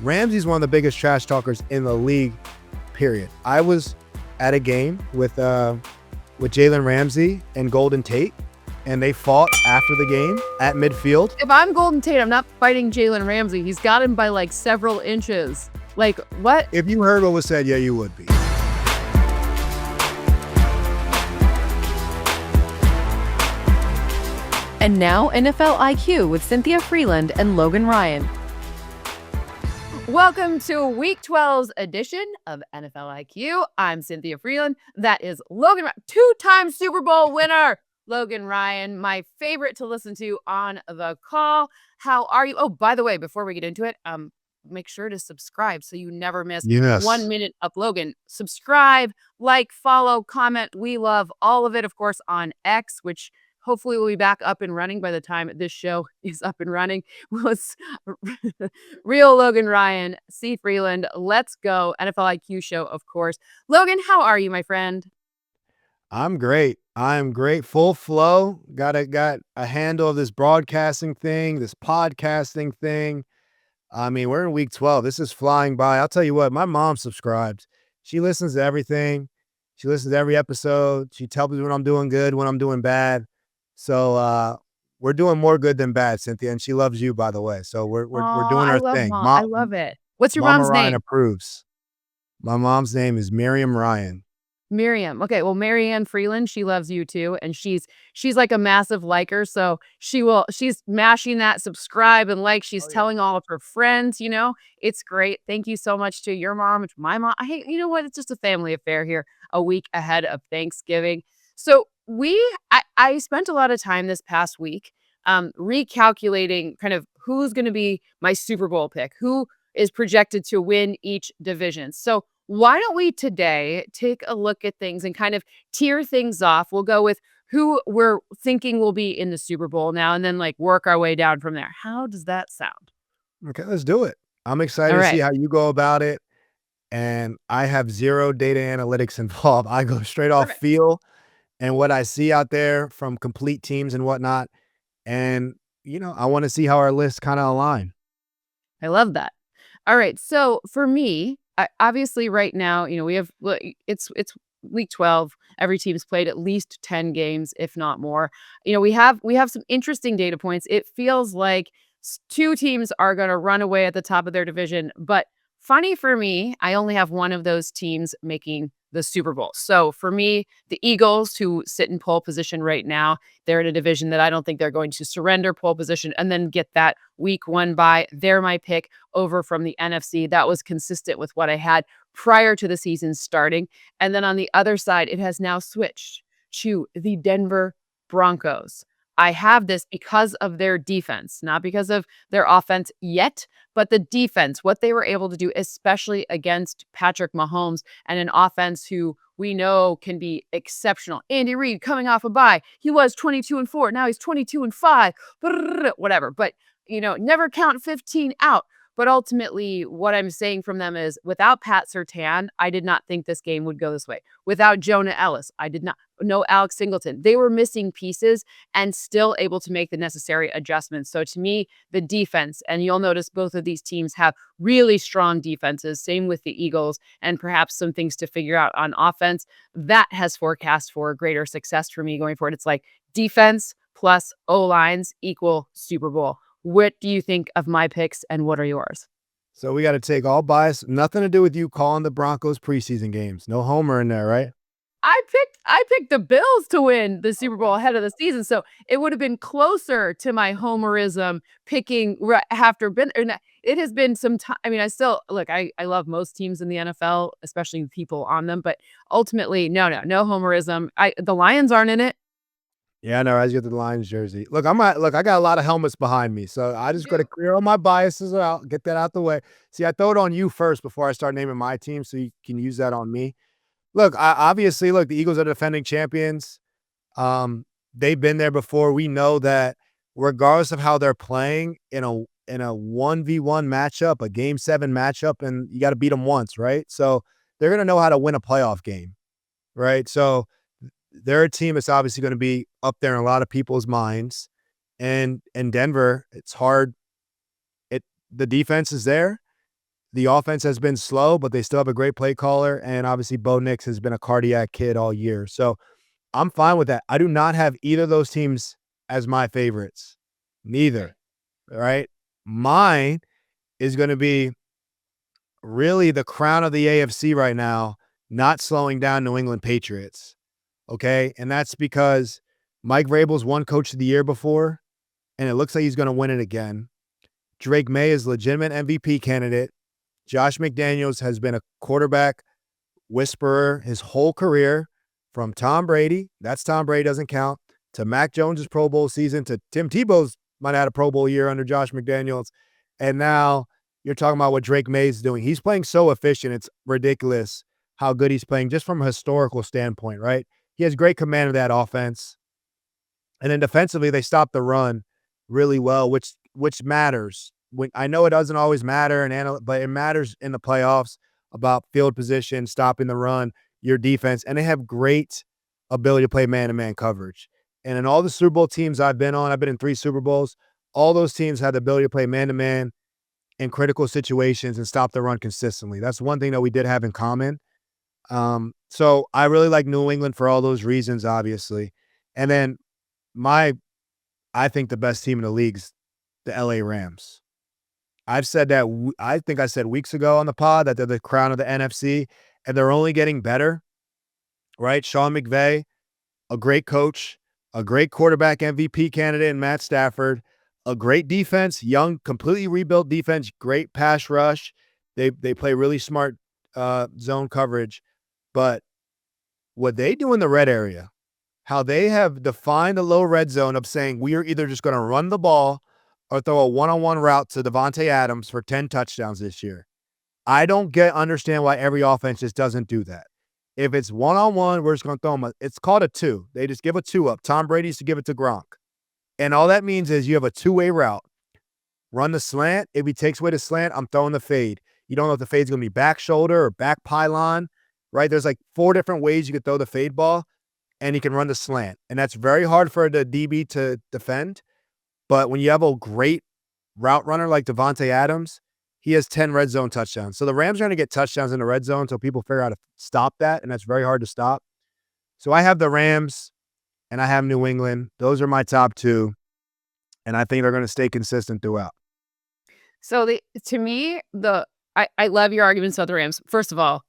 Ramsey's one of the biggest trash talkers in the league, period. I was at a game with Jalen Ramsey and Golden Tate, and they fought after the game at midfield. If I'm Golden Tate, I'm not fighting Jalen Ramsey. He's got him by like several inches. Like, what? If you heard what was said, yeah, you would be. And now NFL IQ with Cynthia Frelund and Logan Ryan. Welcome to Week 12's edition of NFL IQ. I'm Cynthia Frelund. That is Logan Ryan, two-time Super Bowl winner. Logan Ryan, my favorite to listen to on the call. How are you? Oh, by the way, before we get into it, make sure to subscribe so you never miss 1 minute of Logan. Subscribe, like, follow, comment. We love all of it, of course, on X, which hopefully we'll be back up and running by the time this show is up and running. It's real Logan Ryan, C. Freeland. Let's go. NFL IQ show, of course. Logan, how are you, my friend? I'm great. I'm great. Full flow. Got a handle of this broadcasting thing, this podcasting thing. I mean, we're in week 12. This is flying by. I'll tell you what, my mom subscribes. She listens to everything. She listens to every episode. She tells me when I'm doing good, when I'm doing bad. So we're doing more good than bad, Cynthia, and she loves you, by the way. So we're doing our thing. Mom. I love it. What's your mom's Ryan name? Approves. My mom's name is Miriam Ryan. Miriam. Okay, well, Marianne Freeland, she loves you too, and she's like a massive liker, so she's mashing that subscribe and like. She's telling all of her friends. It's great. Thank you so much to your mom, to my mom. You know what? It's just a family affair here, a week ahead of Thanksgiving. So I spent a lot of time this past week recalculating kind of who's going to be my Super Bowl pick, who is projected to win each division. So why don't we today take a look at things and kind of tier things off? We'll go with who we're thinking will be in the Super Bowl now, and then like work our way down from there. How does that sound? Okay, let's do it. I'm excited to see how you go about it. And I have zero data analytics involved. I go straight off feel and what I see out there from complete teams and whatnot. And, I want to see how our lists kind of align. I love that. All right. So for me, obviously right now, we have, it's week 12. Every team's played at least 10 games, if not more. We have some interesting data points. It feels like two teams are going to run away at the top of their division. But funny for me, I only have one of those teams making the Super Bowl. So for me, the Eagles, who sit in pole position right now, they're in a division that I don't think they're going to surrender pole position and then get that week 1 bye. They're my pick over from the NFC. That was consistent with what I had prior to the season starting. And then on the other side, it has now switched to the Denver Broncos. I have this because of their defense, not because of their offense yet, but the defense, what they were able to do, especially against Patrick Mahomes and an offense who we know can be exceptional. Andy Reid coming off a bye. He was 22-4. Now he's 22-5, whatever. But, never count 15 out. But ultimately, what I'm saying from them is without Pat Surtain, I did not think this game would go this way. Without Jonah Ellis, I did not know Alex Singleton. They were missing pieces and still able to make the necessary adjustments. So to me, the defense, and you'll notice both of these teams have really strong defenses, same with the Eagles, and perhaps some things to figure out on offense. That has forecast for greater success for me going forward. It's like defense plus O-lines equal Super Bowl. What do you think of my picks and what are yours? So we got to take all bias, nothing to do with you calling the Broncos preseason games. No homer in there, right? I picked the Bills to win the Super Bowl ahead of the season, so it would have been closer to my homerism picking after been. It has been some time. I mean, I still look. I love most teams in the NFL, especially the people on them, but ultimately, no homerism. The Lions aren't in it. Yeah, I know. As you get the Lions jersey. Look, I got a lot of helmets behind me, so I just got to clear all my biases out, get that out the way. See, I throw it on you first before I start naming my team, so you can use that on me. Look, obviously, the Eagles are defending champions. They've been there before. We know that regardless of how they're playing in a 1v1 matchup, a game 7 matchup, and you got to beat them once, right? So they're going to know how to win a playoff game, right? So they're a team that's obviously going to be up there in a lot of people's minds. And in Denver, it's hard. The defense is there. The offense has been slow, but they still have a great play caller, and obviously Bo Nix has been a cardiac kid all year. So I'm fine with that. I do not have either of those teams as my favorites. Neither. All right. Mine is going to be really the crown of the AFC right now, not slowing down New England Patriots. Okay. And that's because Mike Vrabel's won Coach of the Year before, and it looks like he's going to win it again. Drake May is a legitimate MVP candidate. Josh McDaniels has been a quarterback whisperer his whole career, from Tom Brady, that's Tom Brady doesn't count, to Mac Jones' Pro Bowl season, to Tim Tebow's might have had a Pro Bowl year under Josh McDaniels. And now you're talking about what Drake May's doing. He's playing so efficient. It's ridiculous how good he's playing just from a historical standpoint, right? He has great command of that offense. And then defensively, they stop the run really well, which matters. When I know it doesn't always matter, but it matters in the playoffs about field position, stopping the run, your defense, and they have great ability to play man-to-man coverage. And in all the Super Bowl teams I've been on, I've been in 3 Super Bowls, all those teams had the ability to play man-to-man in critical situations and stop the run consistently. That's one thing that we did have in common. So I really like New England for all those reasons, obviously. And then I think the best team in the league's the LA Rams. I've said that, I think I said weeks ago on the pod that they're the crown of the NFC, and they're only getting better, right? Sean McVay, a great coach, a great quarterback MVP candidate in Matt Stafford, a great defense, young, completely rebuilt defense, great pass rush. They play really smart zone coverage. But what they do in the red area, how they have defined the low red zone of saying we are either just going to run the ball or throw a one-on-one route to Devontae Adams for 10 touchdowns this year. I don't understand why every offense just doesn't do that. If it's one-on-one, we're just going to throw them. It's called a 2. They just give a 2 up. Tom Brady used to give it to Gronk. And all that means is you have a 2-way route. Run the slant. If he takes away the slant, I'm throwing the fade. You don't know if the fade's going to be back shoulder or back pylon, right? There's like 4 different ways you could throw the fade ball, and he can run the slant. And that's very hard for the DB to defend. But when you have a great route runner like Devontae Adams, he has 10 red zone touchdowns. So the Rams are going to get touchdowns in the red zone until people figure out how to stop that, and that's very hard to stop. So I have the Rams, and I have New England. Those are my top 2, and I think they're going to stay consistent throughout. So to me, I love your arguments about the Rams. First of all,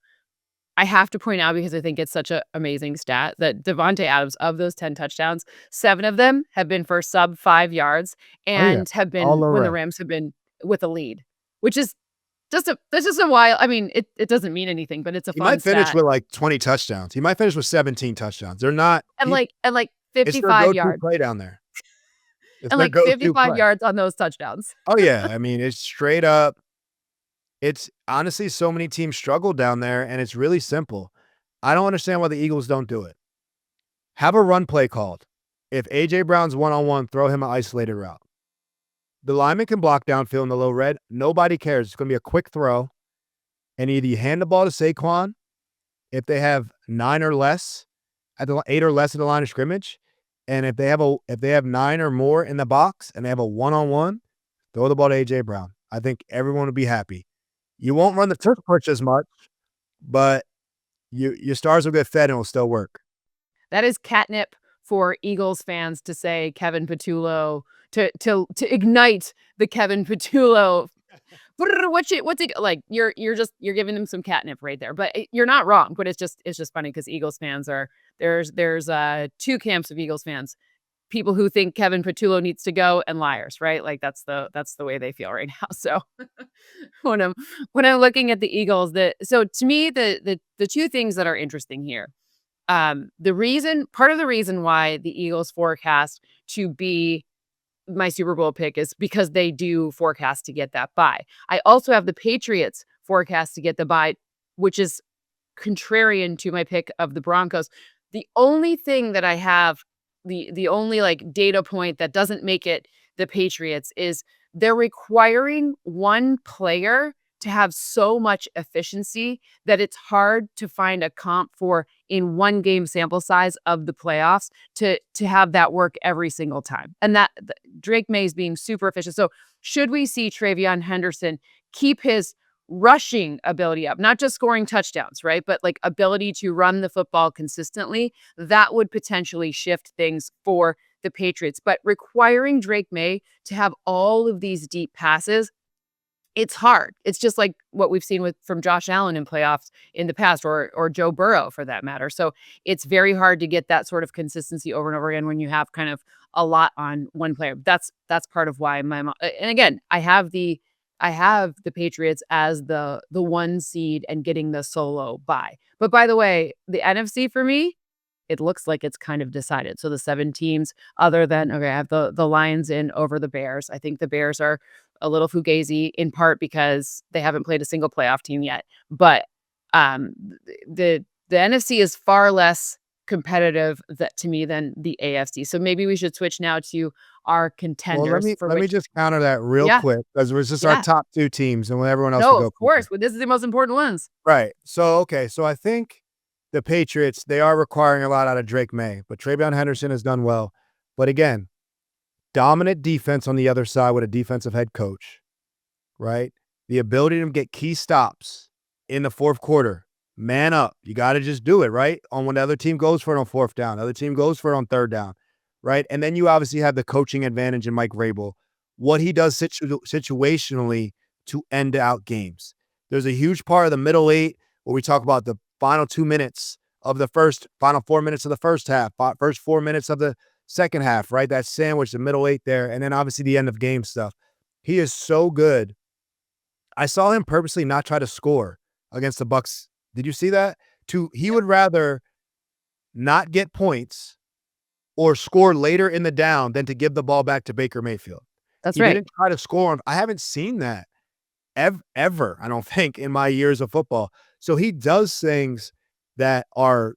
I have to point out, because I think it's such an amazing stat, that Devontae Adams, of those 10 touchdowns, 7 of them have been for sub 5 yards and have been when the Rams have been with a lead, which is that's just a wild. I mean, it doesn't mean anything, but it's a fun He might finish stat. with like 20 touchdowns. He might finish with 17 touchdowns. They're not. And like It's 55 their go-to yards. play down there. It's And their like go-to 55 play. yards on those touchdowns. Oh, yeah. I mean, it's straight up. It's honestly, so many teams struggle down there, and it's really simple. I don't understand why the Eagles don't do it. Have a run play called. If A.J. Brown's one-on-one, throw him an isolated route. The lineman can block downfield in the low red. Nobody cares. It's going to be a quick throw. And either you hand the ball to Saquon if they have 9 or less, 8 or less at the line of scrimmage. And if they have 9 or more in the box and they have a one-on-one, throw the ball to A.J. Brown. I think everyone will be happy. You won't run the turf push as much, but your stars will get fed and it'll still work. That is catnip for Eagles fans to say Kevin Patullo, to ignite the Kevin Patullo. What's it like? You're giving them some catnip right there, but you're not wrong. But it's just funny because Eagles fans there's 2 camps of Eagles fans: people who think Kevin Patullo needs to go, and liars, right? Like that's the way they feel right now. So when I'm looking at the Eagles, so to me the 2 things that are interesting here, part of the reason why the Eagles forecast to be my Super Bowl pick is because they do forecast to get that bye. I also have the Patriots forecast to get the bye, which is contrarian to my pick of the Broncos. The only thing that I have, the only like data point that doesn't make it the Patriots, is they're requiring one player to have so much efficiency that it's hard to find a comp for in 1 game sample size of the playoffs to have that work every single time. And that Drake May is being super efficient. So should we see Travion Henderson keep his rushing ability up, not just scoring touchdowns, right? But like ability to run the football consistently, that would potentially shift things for the Patriots. But requiring Drake May to have all of these deep passes, it's hard. It's just like what we've seen from Josh Allen in playoffs in the past, or Joe Burrow for that matter. So it's very hard to get that sort of consistency over and over again when you have kind of a lot on one player. That's part of why and again, I have the Patriots as the 1 seed and getting the solo bye. But by the way, the NFC for me, it looks like it's kind of decided. So the 7 teams, other than, okay, I have the Lions in over the Bears. I think the Bears are a little fugazi, in part because they haven't played a single playoff team yet. But um, the NFC is far less competitive to me than the AFC. So maybe we should switch now to our Well, let contenders me for let me which, just counter that real yeah, quick because it was just our yeah. top 2 teams and everyone else No, will go of from there. course. But this is the most important ones. Right. So, okay. So I think the Patriots, they are requiring a lot out of Drake May, but Travion Henderson has done well. But again, dominant defense on the other side with a defensive head coach, right? The ability to get key stops in the fourth quarter. Man up. You got to just do it, right? On when the other team goes for it on fourth down, the other team goes for it on third down, right? And then you obviously have the coaching advantage in Mike Vrabel, what he does situationally to end out games. There's a huge part of the middle 8 where we talk about the final 2 minutes of the final 4 minutes of the first half, first 4 minutes of the second half, right? That sandwich, the middle 8 there, and then obviously the end of game stuff. He is so good. I saw him purposely not try to score against the Bucs. Did you see that? He would rather not get points or score later in the down than to give the ball back to Baker Mayfield. That's He right. didn't try to score on. I haven't seen that ever, I don't think, in my years of football. So he does things that are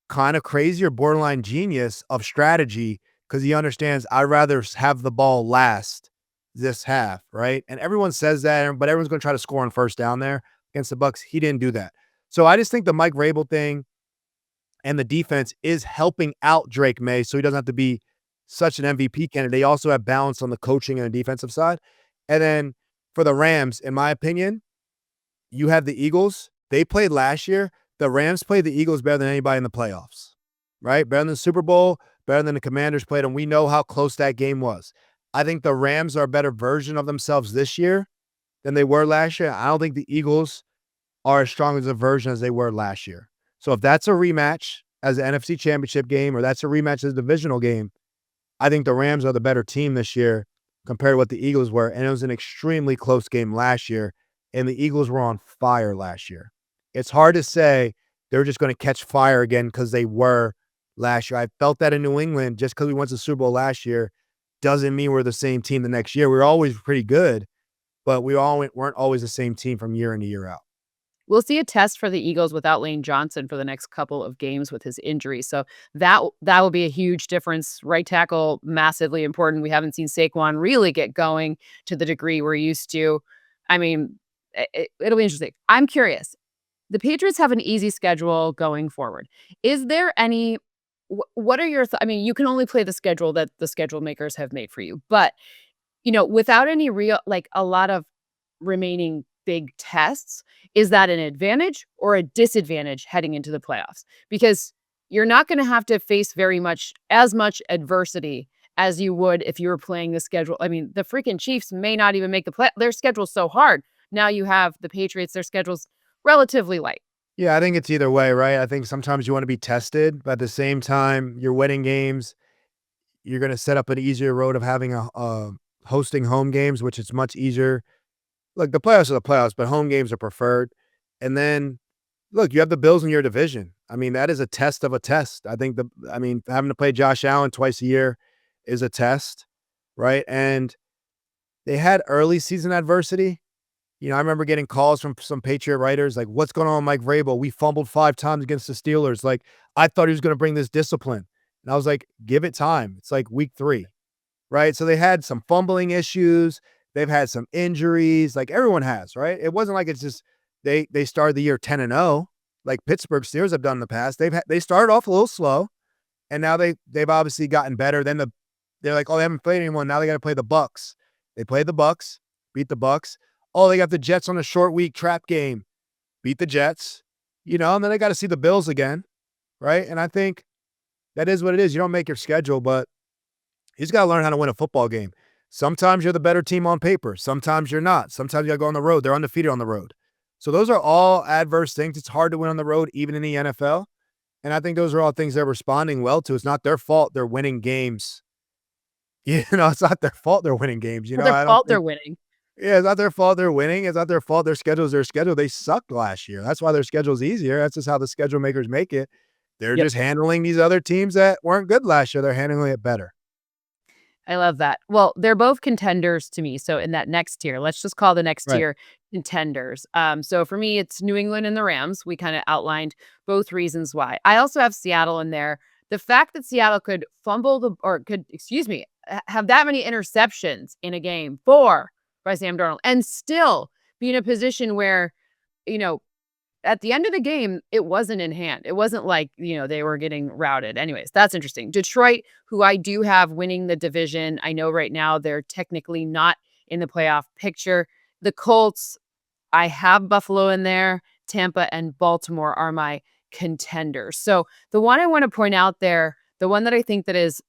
kind of crazy or borderline genius of strategy because he understands I'd rather have the ball last this half, right? And everyone says that, but everyone's going to try to score on first down there against the Bucs. He didn't do that. So I just think the Mike Vrabel thing and the defense is helping out Drake May so he doesn't have to be such an MVP candidate. They also have balance on the coaching and the defensive side. And then for the Rams, in my opinion, you have the Eagles. They played last year. The Rams played the Eagles better than anybody in the playoffs, right? Better than the Super Bowl, better than the Commanders played, and we know how close that game was. I think the Rams are a better version of themselves this year than they were last year. I don't think the Eagles are as strong as a version as they were last year. So if that's a rematch as an NFC Championship game or that's a rematch as a divisional game, I think the Rams are the better team this year compared to what the Eagles were. And it was an extremely close game last year, and the Eagles were on fire last year. It's hard to say they're just going to catch fire again because they were last year. I felt that in New England. Just because we went to the Super Bowl last year doesn't mean we're the same team the next year. We were always pretty good, but we weren't always the same team from year in to year out. We'll see a test for the Eagles without Lane Johnson for the next couple of games with his injury. So that will be a huge difference. Right tackle, massively important. We haven't seen Saquon really get going to the degree we're used to. I mean, it'll be interesting. I'm curious. The Patriots have an easy schedule going forward. Is there any what are your I mean, you can only play the schedule that the schedule makers have made for you. But, without any real a lot of remaining big tests, is that an advantage or a disadvantage heading into the playoffs? Because you're not going to have to face as much adversity as you would if you were playing the schedule. I mean, the freaking Chiefs may not even make the play. Their schedule's so hard. Now you have the Patriots, their schedule's relatively light. Yeah, I think it's either way, right? I think sometimes you want to be tested, but at the same time, you're winning games. You're going to set up an easier road of having hosting home games, which is much easier. Look, the playoffs are the playoffs, but home games are preferred. And then, look, you have the Bills in your division. I mean, that is a test of a test. Having to play Josh Allen twice a year is a test, right? And they had early season adversity. I remember getting calls from some Patriot writers like, what's going on with Mike Vrabel? We fumbled 5 times against the Steelers. Like, I thought he was going to bring this discipline. And I was like, give it time. It's like week 3, right? So they had some fumbling issues. They've had some injuries like everyone has, right? It wasn't like it's just they started the year 10-0 like Pittsburgh Steelers have done in the past. They started off a little slow, and now they've obviously gotten better. Then they're like, oh, they haven't played anyone. Now they got to play the Bucs. They played the Bucs, beat the Bucs. Oh, they got the Jets on a short week trap game. Beat the Jets, and then they got to see the Bills again, right? And I think that is what it is. You don't make your schedule, but he's got to learn how to win a football game. Sometimes you're the better team on paper. Sometimes you're not. Sometimes you got to go on the road. They're undefeated on the road. So those are all adverse things. It's hard to win on the road, even in the NFL. And I think those are all things they're responding well to. It's not their fault they're winning games. It's not their fault they're winning games. It's their I don't fault they're think, winning. yeah, it's not their fault they're winning. It's not their fault their schedule's their schedule. They sucked last year. That's why their schedule's easier. That's just how the schedule makers make it. They're Yep. just handling these other teams that weren't good last year. They're handling it better. I love that. Well, they're both contenders to me. So in that next tier, let's just call the next Right. tier contenders. So for me, it's New England and the Rams. We kind of outlined both reasons why. I also have Seattle in there. The fact that Seattle could have that many interceptions in a game, 4 by Sam Darnold, and still be in a position where, you know, at the end of the game, it wasn't in hand. It wasn't like, they were getting routed. Anyways, that's interesting. Detroit, who I do have winning the division. I know right now they're technically not in the playoff picture. The Colts, I have Buffalo in there. Tampa and Baltimore are my contenders. So the one I want to point out there, the one that I think that is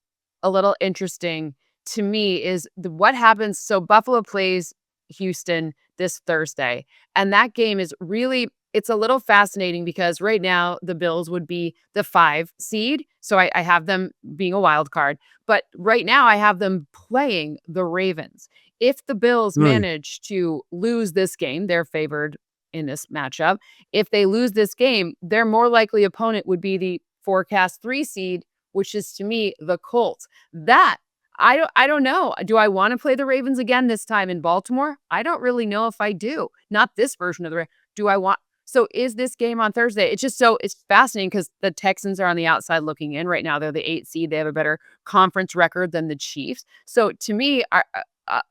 a little interesting to me is what happens. So Buffalo plays Houston this Thursday, and that game is really, it's a little fascinating because right now the Bills would be the 5 seed. So I have them being a wild card. But right now I have them playing the Ravens. If the Bills manage to lose this game, they're favored in this matchup. If they lose this game, their more likely opponent would be the forecast 3 seed, which is to me the Colts. That I don't know. Do I want to play the Ravens again this time in Baltimore? I don't really know if I do. Not this version of the do I want so is this game on Thursday? It's fascinating because the Texans are on the outside looking in right now. They're the 8 seed. They have a better conference record than the Chiefs. So to me,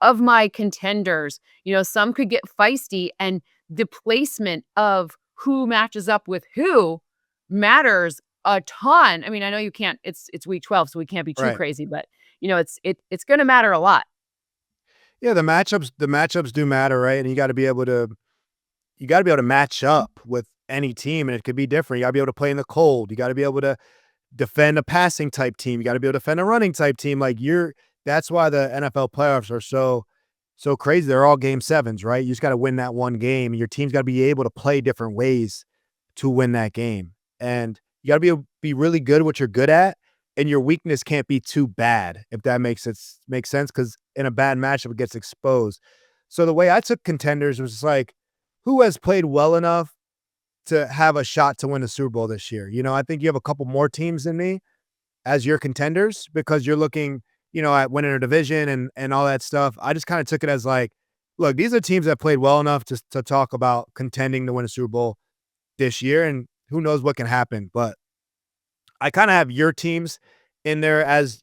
of my contenders, some could get feisty, and the placement of who matches up with who matters a ton. I mean, I know you can't. It's week 12, so we can't be too Right. crazy, but it's going to matter a lot. Yeah, the matchups do matter, right? And you got to be able to match up with any team, and it could be different. You got to be able to play in the cold. You got to be able to defend a passing type team. You got to be able to defend a running type team. That's why the NFL playoffs are so crazy. They're all game 7s, right? You just got to win that one game, and your team's got to be able to play different ways to win that game. And you got to be really good at what you're good at, and your weakness can't be too bad, if that makes sense, because in a bad matchup, it gets exposed. So the way I took contenders was like, who has played well enough to have a shot to win the Super Bowl this year? I think you have a couple more teams than me as your contenders because you're looking, at winning a division and all that stuff. I just kind of took it as like, look, these are teams that played well enough to talk about contending to win a Super Bowl this year, and who knows what can happen. But I kind of have your teams in there as,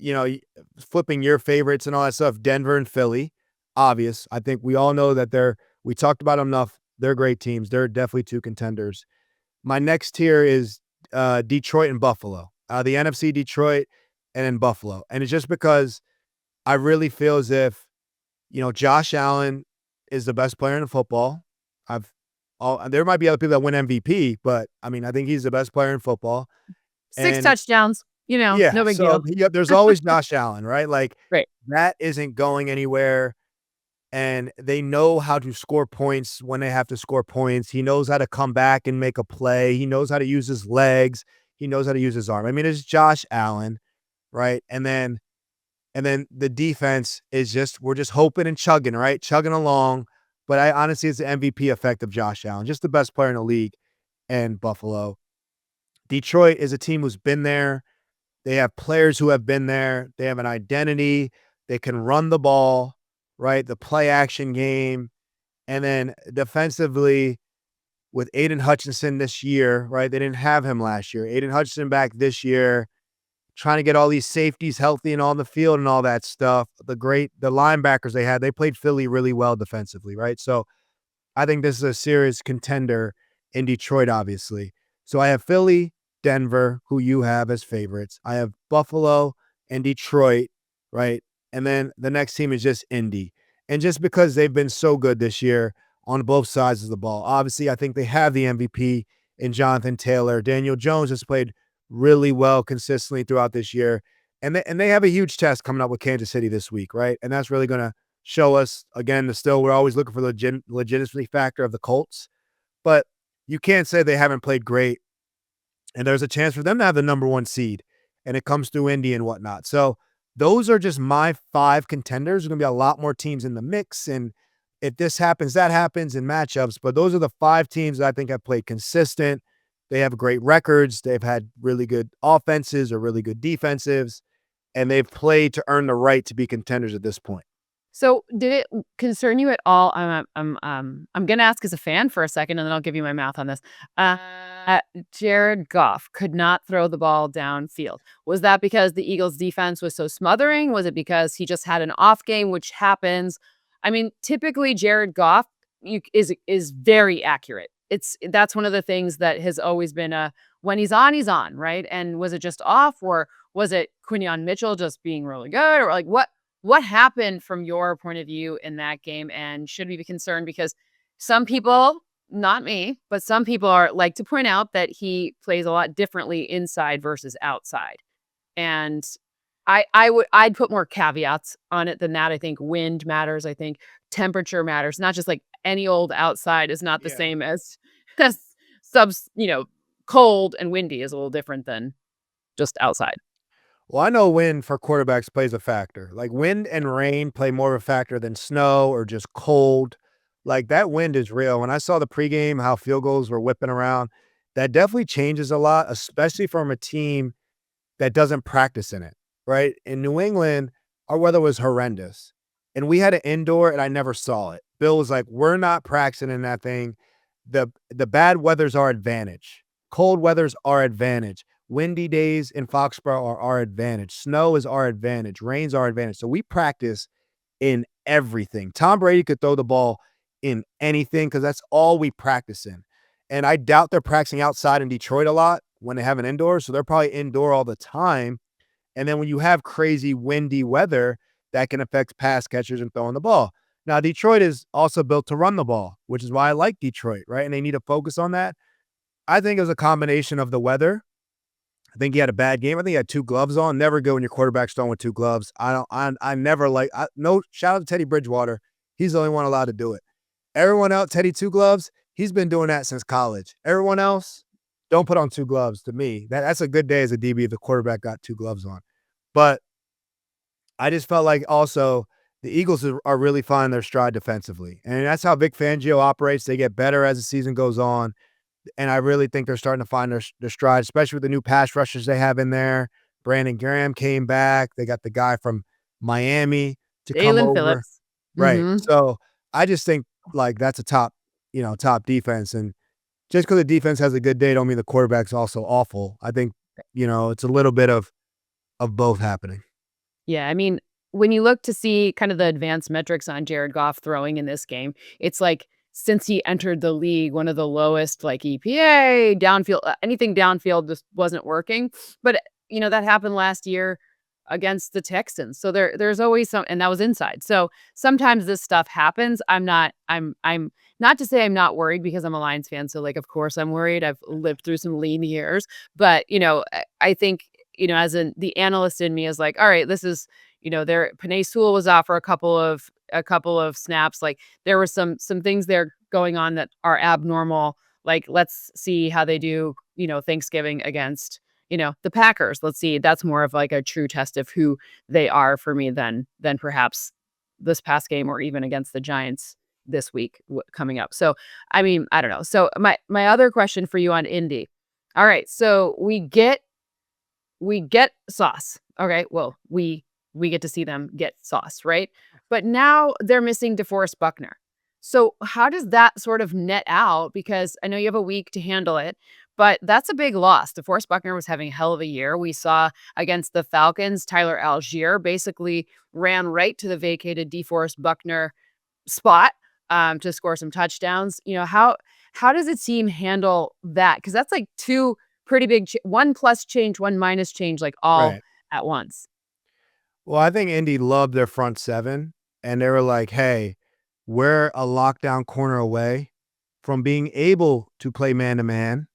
flipping your favorites and all that stuff. Denver and Philly, obvious. I think we all know that we talked about them enough. They're great teams. They're definitely 2 contenders. My next tier is Detroit and Buffalo. The NFC, Detroit, and then Buffalo. And it's just because I really feel as if, Josh Allen is the best player in football. There might be other people that win MVP, but I mean, I think he's the best player in football. 6 And touchdowns, yeah, no big so deal. there's always Josh Allen, right? Like Right. that isn't going anywhere. And they know how to score points when they have to score points. He knows how to come back and make a play. He knows how to use his legs. He knows how to use his arm. I mean, it's Josh Allen, right? And then the defense is we're just hoping and chugging, right? Chugging along. But I honestly, it's the MVP effect of Josh Allen, just the best player in the league, and Buffalo. Detroit is a team who's been there. They have players who have been there. They have an identity. They can run the ball, right? The play action game. And then defensively with Aiden Hutchinson this year, right? They didn't have him last year. Aiden Hutchinson back this year, trying to get all these safeties healthy and on the field and all that stuff. The linebackers they played Philly really well defensively, right? So I think this is a serious contender in Detroit, obviously. So I have Philly, Denver, who you have as favorites. I have Buffalo and Detroit, right? And then the next team is just Indy. And just because they've been so good this year, on both sides of the ball. Obviously, I think they have the MVP in Jonathan Taylor. Daniel Jones has played really well consistently throughout this year. And they have a huge test coming up with Kansas City this week, right? And that's really going to show us, again, we're always looking for the legitimacy factor of the Colts. But you can't say they haven't played great. And there's a chance for them to have the number 1 seed. And it comes through Indy and whatnot. So those are just my 5 contenders. There's going to be a lot more teams in the mix. And if this happens, that happens in matchups. But those are the 5 teams that I think have played consistent. They have great records. They've had really good offenses or really good defensives. And they've played to earn the right to be contenders at this point. So did it concern you at all? I'm going to ask as a fan for a second, and then I'll give you my mouth on this. Jared Goff could not throw the ball downfield. Was that because the Eagles' defense was so smothering? Was it because he just had an off game, which happens? I mean, typically Jared Goff is very accurate. That's one of the things that has always been when he's on, right? And was it just off, or was it Quinyon Mitchell just being really good, or like what happened from your point of view in that game? And should we be concerned? Because some people, not me, but some people like to point out that he plays a lot differently inside versus outside. And I'd put more caveats on it than that. I think wind matters. I think temperature matters. Not just like any old outside is not the same as cold and windy is a little different than just outside. Well, I know wind for quarterbacks plays a factor. Like wind and rain play more of a factor than snow or just cold. Like that wind is real. When I saw the pregame, how field goals were whipping around, that definitely changes a lot, especially from a team that doesn't practice in it, right? In New England, our weather was horrendous. And we had an indoor and I never saw it. Bill was like, we're not practicing in that thing. The bad weather's our advantage. Cold weather's our advantage. Windy days in Foxborough are our advantage. Snow is our advantage. Rain's our advantage. So we practice in everything. Tom Brady could throw the ball in anything because that's all we practice in. And I doubt they're practicing outside in Detroit a lot when they have an indoor. So they're probably indoor all the time. And then when you have crazy windy weather, that can affect pass catchers and throwing the ball. Now, Detroit is also built to run the ball, which is why I like Detroit, right? And they need to focus on that. I think it was a combination of the weather. I think he had a bad game. I think he had 2 gloves on. Never go when your quarterback's throwing with 2 gloves. I never no, shout out to Teddy Bridgewater. He's the only one allowed to do it. Everyone else, Teddy 2 gloves, he's been doing that since college. Everyone else, don't put on 2 gloves to me. That's a good day as a DB if the quarterback got 2 gloves on. But I just felt like also the Eagles are really finding their stride defensively. And that's how Vic Fangio operates. They get better as the season goes on. And I really think they're starting to find their stride, especially with the new pass rushers they have in there. Brandon Graham came back. They got the guy from Miami to come over. Phillips. Right. Mhm. So I just think like that's a top defense. And just because the defense has a good day don't mean the quarterback's also awful. I think, it's a little bit of both happening. Yeah, I mean, when you look to see kind of the advanced metrics on Jared Goff throwing in this game, it's like since he entered the league, one of the lowest like EPA, downfield, anything downfield just wasn't working. But, that happened last year against the Texans. So there's always and that was inside. So sometimes this stuff happens. I'm not to say I'm not worried because I'm a Lions fan. So like, of course I'm worried. I've lived through some lean years, but I think, as the analyst in me is like, all right, this is, Penei Sewell was off for a couple of snaps. Like there were some things there going on that are abnormal. Like, let's see how they do, Thanksgiving against, the Packers. Let's see. That's more of like a true test of who they are for me than perhaps this past game or even against the Giants this week coming up. So, I mean, I don't know. So my other question for you on Indy. All right. So we get Sauce. Okay. Well, we get to see them get Sauce, right? But now they're missing DeForest Buckner. So how does that sort of net out? Because I know you have a week to handle it, but that's a big loss. DeForest Buckner was having a hell of a year. We saw against the Falcons, Tyler Algier basically ran right to the vacated DeForest Buckner spot to score some touchdowns. How does the team handle that? Because that's like 2 pretty big, 1 plus change, 1 minus change, like all Right. at once. Well, I think Indy loved their front 7, and they were like, hey, we're a lockdown corner away from being able to play man-to-man,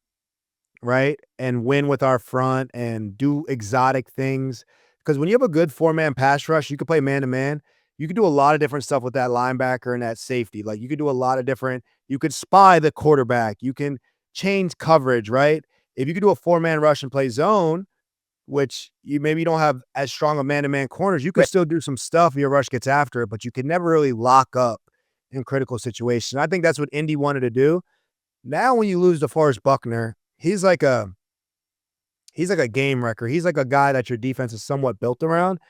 right? And win with our front and do exotic things. Because when you have a good four-man pass rush, you can play man-to-man. You can do a lot of different stuff with that linebacker and that safety. Like, you could do a lot of different you could spy the quarterback. You can change coverage, right? If you could do a four-man rush and play zone, which you maybe don't have as strong of man-to-man corners, you can Right. still do some stuff if your rush gets after it, but you can never really lock up in critical situations. I think that's what Indy wanted to do. Now when you lose DeForest Buckner, he's like a game wrecker. He's like a guy that your defense is somewhat built around.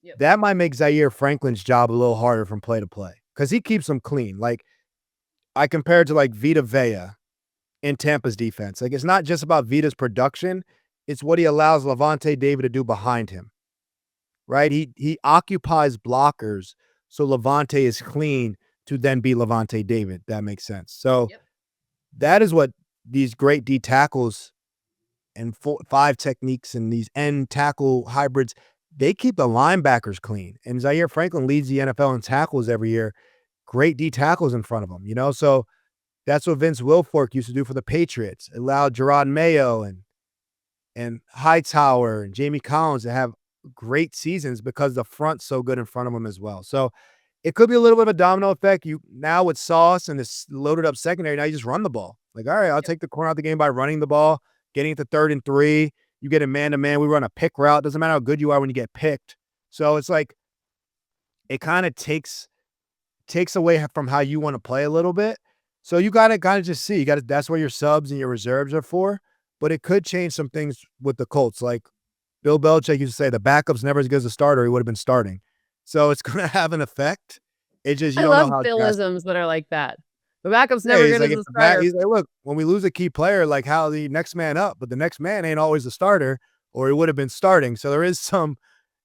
Yep. That might make Zaire Franklin's job a little harder from play to play because he keeps them clean. Like, I compared to like Vita Vea in Tampa's defense. Like, it's not just about Vita's production, it's what he allows Levante David to do behind him, right? He occupies blockers so Levante is clean to then be Levante David. That makes sense. So that is what these great D tackles and 5 techniques and these end tackle hybrids, they keep the linebackers clean. And Zaire Franklin leads the NFL in tackles every year. Great D tackles in front of him, you know? So that's what Vince Wilfork used to do for the Patriots. It allowed Gerard Mayo and Hightower and Jamie Collins to have great seasons because the front's so good in front of them as well. So it could be a little bit of a domino effect. You now with Sauce and this loaded up secondary, now you just run the ball. Like, all right, I'll take the corner out of the game by running the ball, getting it to 3rd and 3. You get a man-to-man. We run a pick route. Doesn't matter how good you are when you get picked. So it's like it kind of takes away from how you want to play a little bit. So you got to kind of just see. That's where your subs and your reserves are for. But it could change some things with the Colts. Like Bill Belichick used to say, the backup's never as good as a starter. He would have been starting. So it's going to have an effect. It just, you I don't know love how Billisms that are like that. The backup's Yeah, never he's good like, as if a the back, starter. he's like, look, when we lose a key player, like how the next man up, but the next man ain't always the starter, or he would have been starting. So there is some,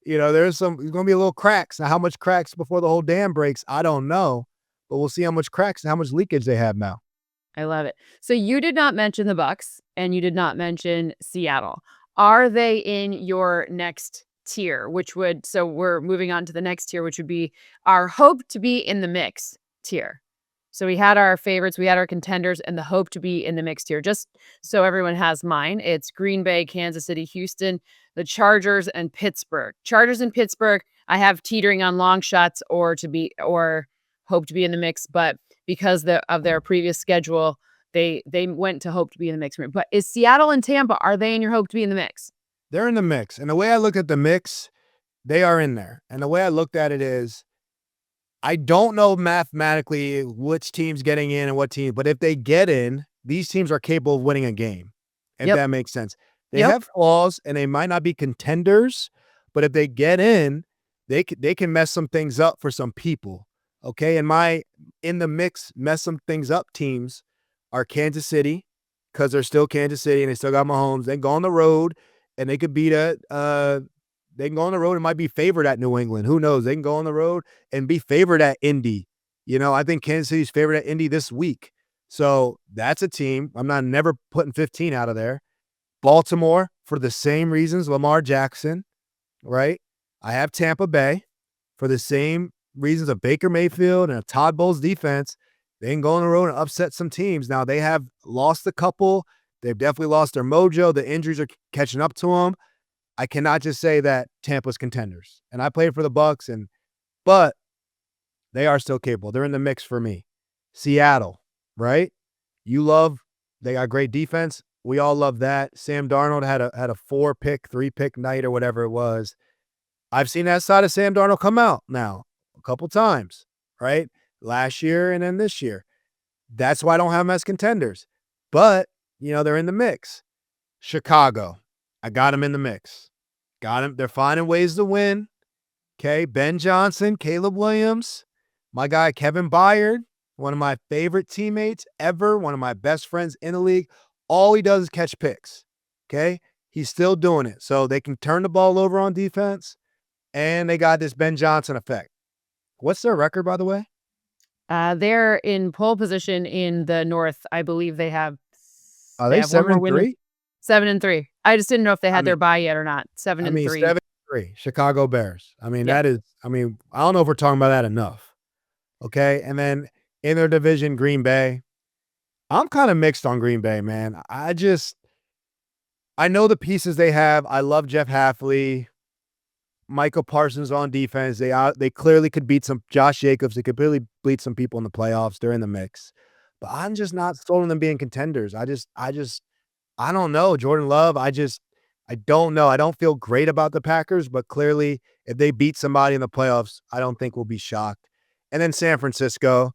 there's going to be a little cracks. Now, how much cracks before the whole dam breaks? I don't know, but we'll see how much cracks and how much leakage they have now. I love it. So you did not mention the Bucks and you did not mention Seattle. Are they in your next tier, so we're moving on to the next tier, which would be our hope to be in the mix tier. So we had our favorites, we had our contenders, and the hope to be in the mix tier. Just so everyone has mine, it's Green Bay, Kansas City, Houston, the Chargers, and Pittsburgh. Chargers and Pittsburgh, I have teetering on long shots or hope to be in the mix, but because of their previous schedule, they went to hope to be in the mix. But is Seattle and Tampa, are they in your hope to be in the mix? They're in the mix. And the way I look at the mix, they are in there. And the way I looked at it is, I don't know mathematically which team's getting in and what team, but if they get in, these teams are capable of winning a game, if that makes sense. They have flaws and they might not be contenders, but if they get in, they can mess some things up for some people. Okay, in the mix, mess some things up teams are Kansas City, because they're still Kansas City and they still got Mahomes. They can go on the road and they could beat they can go on the road and might be favored at New England. Who knows? They can go on the road and be favored at Indy. I think Kansas City's favored at Indy this week. So that's a team. I'm not never putting 15 out of there. Baltimore, for the same reasons, Lamar Jackson, right? I have Tampa Bay for the same reasons of Baker Mayfield and a Todd Bowles defense. They can go on the road and upset some teams. Now, they have lost a couple. They've definitely lost their mojo. The injuries are catching up to them. I cannot just say that Tampa's contenders. And I played for the Bucks, but they are still capable. They're in the mix for me. Seattle, right? They got great defense. We all love that. Sam Darnold had a 4-pick, 3-pick night or whatever it was. I've seen that side of Sam Darnold come out now a couple times, right? Last year and then this year. That's why I don't have them as contenders. But, they're in the mix. Chicago. I got them in the mix. Got them. They're finding ways to win. Okay. Ben Johnson, Caleb Williams, my guy, Kevin Byard, one of my favorite teammates ever, one of my best friends in the league. All he does is catch picks. Okay. He's still doing it. So they can turn the ball over on defense, and they got this Ben Johnson effect. What's their record, by the way? They're in pole position in the North. I believe they have. Are they 7-3? 7-3. I just didn't know if they had their bye yet or not. 7-3. 7-3. Chicago Bears. I don't know if we're talking about that enough. Okay. And then in their division, Green Bay. I'm kind of mixed on Green Bay, man. I know the pieces they have. I love Jeff Halfley, Michael Parsons on defense. They clearly could beat some Josh Jacobs. They could really beat some people in the playoffs. They're in the mix. But I'm just not sold on them being contenders. I don't know. Jordan Love, I don't know. I don't feel great about the Packers, but clearly if they beat somebody in the playoffs, I don't think we'll be shocked. And then San Francisco,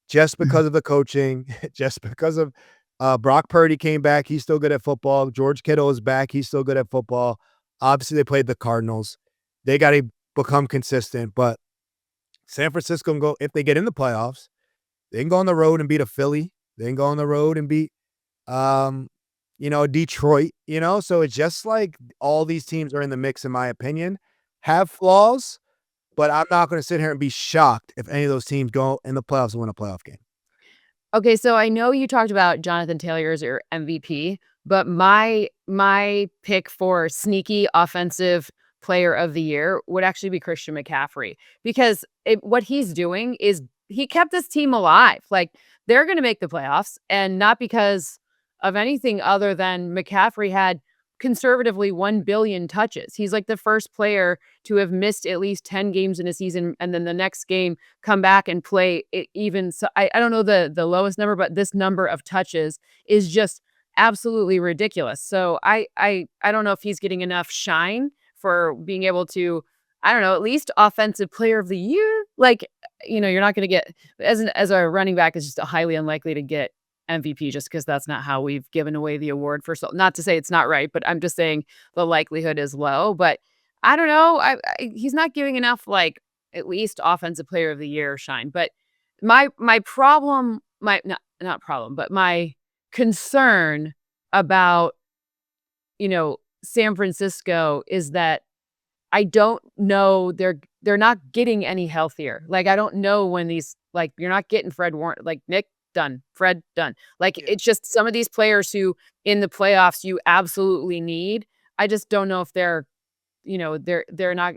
just Mhm. because of the coaching, just because of Brock Purdy came back. He's still good at football. George Kittle is back. He's still good at football. Obviously, they played the Cardinals. They got to become consistent. But San Francisco can go, if they get in the playoffs, they can go on the road and beat a Philly. They can go on the road and beat, um, Detroit, So it's just like all these teams are in the mix, in my opinion, have flaws, but I'm not going to sit here and be shocked if any of those teams go in the playoffs and win a playoff game. Okay, so I know you talked about Jonathan Taylor as your MVP, but my pick for sneaky offensive player of the year would actually be Christian McCaffrey because what he's doing is he kept this team alive. Like they're going to make the playoffs, and not because of anything other than McCaffrey had conservatively 1 billion touches. He's like the first player to have missed at least 10 games in a season, and then the next game come back and play it even. So I don't know the lowest number, but this number of touches is just absolutely ridiculous. So I don't know if he's getting enough shine for being able to, I don't know, at least offensive player of the year. Like, you're not going to get as a running back is just highly unlikely to get MVP just because that's not how we've given away the award for so, not to say it's not right, but I'm just saying the likelihood is low. But I don't know. He's not giving enough like at least offensive player of the year shine. But my problem, my not problem, but my concern about, San Francisco is that I don't know they're not getting any healthier. Like I don't know when these like you're not getting Fred Warren like Nick done, Fred done. Like Yeah. it's just some of these players who in the playoffs you absolutely need. I just don't know if they're not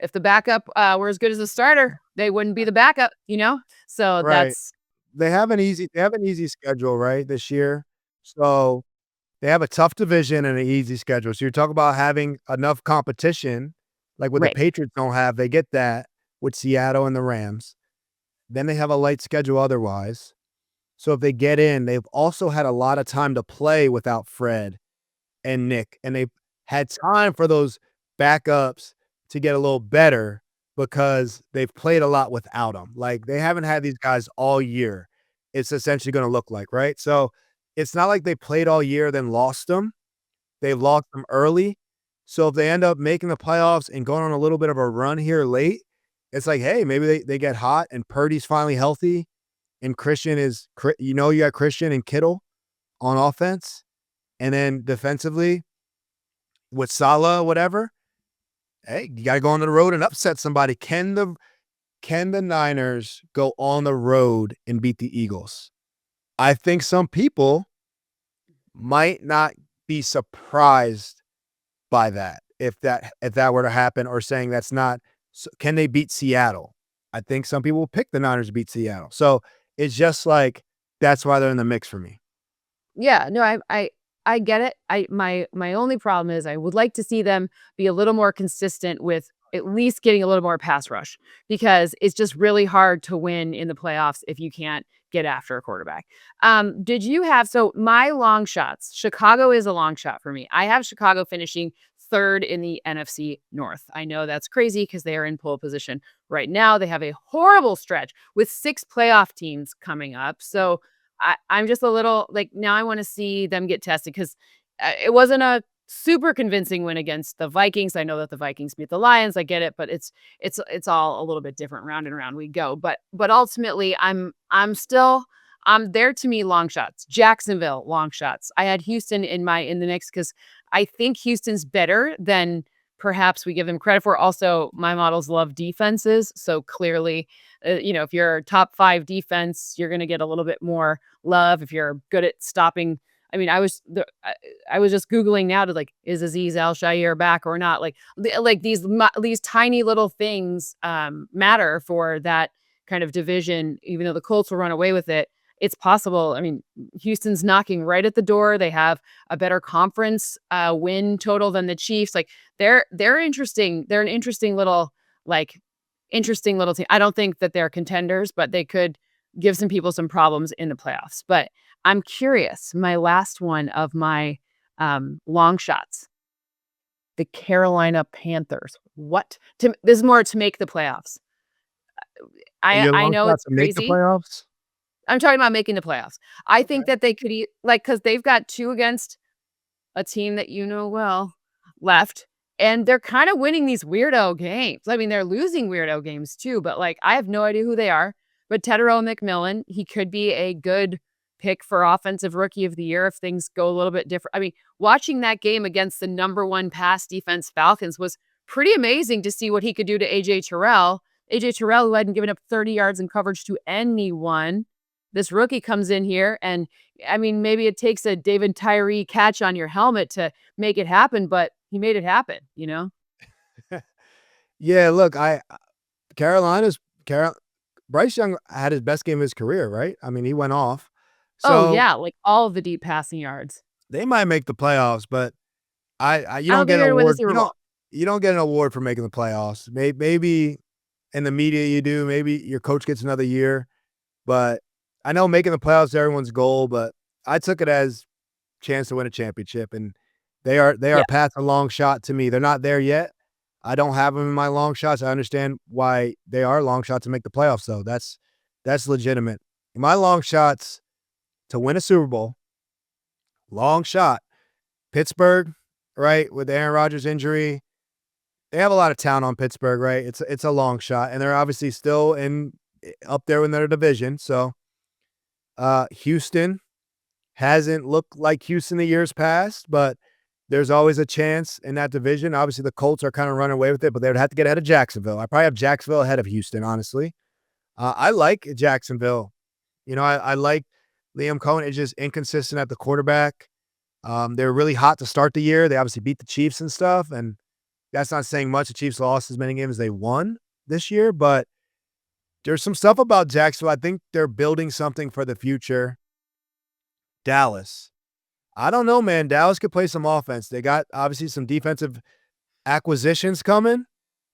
if the backup were as good as the starter, they wouldn't be the backup. So Right. that's They have an easy schedule, right, this year. So they have a tough division and an easy schedule. So you're talking about having enough competition, like what the right. Patriots don't have. They get that with Seattle and the Rams. Then they have a light schedule otherwise. So if they get in, they've also had a lot of time to play without Fred and Nick, and they've had time for those backups to get a little better because they've played a lot without them. Like, they haven't had these guys all year, it's essentially gonna look like, right? So, it's not like they played all year, then lost them. They've lost them early. So, if they end up making the playoffs and going on a little bit of a run here late, it's like, hey, maybe they get hot and Purdy's finally healthy and Christian is you got Christian and Kittle on offense, and then defensively with Salah, whatever, hey, you gotta go on the road and upset somebody. Can the Niners go on the road and beat the Eagles? I think some people might not be surprised by that if that were to happen, or saying that's not can they beat Seattle? I think some people will pick the Niners to beat Seattle. So it's just like that's why they're in the mix for me. Yeah, no, I get it. My only problem is I would like to see them be a little more consistent with at least getting a little more pass rush because it's just really hard to win in the playoffs if you can't get after a quarterback. Did you have so my long shots? Chicago is a long shot for me. I have Chicago finishing third in the NFC North. I know that's crazy because they are in pole position right now. They have a horrible stretch with 6 playoff teams coming up. So I'm just a little like now I want to see them get tested because it wasn't a super convincing win against the Vikings. I know that the Vikings beat the Lions. I get it, but it's all a little bit different. Round and round we go. But ultimately, I'm there to me long shots. Jacksonville long shots. I had Houston in the mix because I think Houston's better than perhaps we give them credit for. Also, my models love defenses, so clearly, if you're a top 5 defense, you're going to get a little bit more love if you're good at stopping. I mean, I was just googling now to like, is Aziz Al Shair back or not? Like these tiny little things matter for that kind of division, even though the Colts will run away with it, it's possible. I mean, Houston's knocking right at the door. They have a better conference win total than the Chiefs. Like they're interesting. They're an like interesting little team. I don't think that they're contenders, but they could give some people some problems in the playoffs. But I'm curious. My last one of my long shots, the Carolina Panthers. This is more to make the playoffs. Your I long know shot it's to make the crazy. playoffs? I'm talking about making the playoffs. I think Okay. that they could because they've got 2 against a team that well left, and they're kind of winning these weirdo games. I mean, they're losing weirdo games too, but like I have no idea who they are. But Tedero McMillan, he could be a good pick for offensive rookie of the year if things go a little bit different. I mean, watching that game against the #1 pass defense Falcons was pretty amazing to see what he could do to AJ Terrell. AJ Terrell, who hadn't given up 30 yards in coverage to anyone. This rookie comes in here, and I mean, maybe it takes a David Tyree catch on your helmet to make it happen, but he made it happen, you know? Yeah, look, Carolina's Carol Bryce Young had his best game of his career, right? I mean, he went off. Oh, So yeah, like all of the deep passing yards. they might make the playoffs, but you I don't don't think get an they're gonna win the award. Super Bowl. You don't get an award for making the playoffs. Maybe in the media you do. Maybe your coach gets another year. But I know making the playoffs is everyone's goal, but I took it as chance to win a championship, and they are Yeah. past a long shot to me. They're not there yet. I don't have them in my long shots. I understand why they are long shots to make the playoffs, though. That's legitimate. My long shots to win a Super Bowl, long shot. Pittsburgh, right, with the Aaron Rodgers injury. They have a lot of talent on Pittsburgh, right? It's a long shot, and they're obviously still up there in their division. So Houston hasn't looked like Houston the years past, but there's always a chance in that division. Obviously, the Colts are kind of running away with it, but they would have to get ahead of Jacksonville. I probably have Jacksonville ahead of Houston, honestly. I like Jacksonville. I like Liam Cohen. Is just inconsistent at the quarterback. They were really hot to start the year. They obviously beat the Chiefs and stuff, and that's not saying much. The Chiefs lost as many games as they won this year, but there's some stuff about Jacksonville. I think they're building something for the future. Dallas. I don't know, man. Dallas could play some offense. They got obviously some defensive acquisitions coming,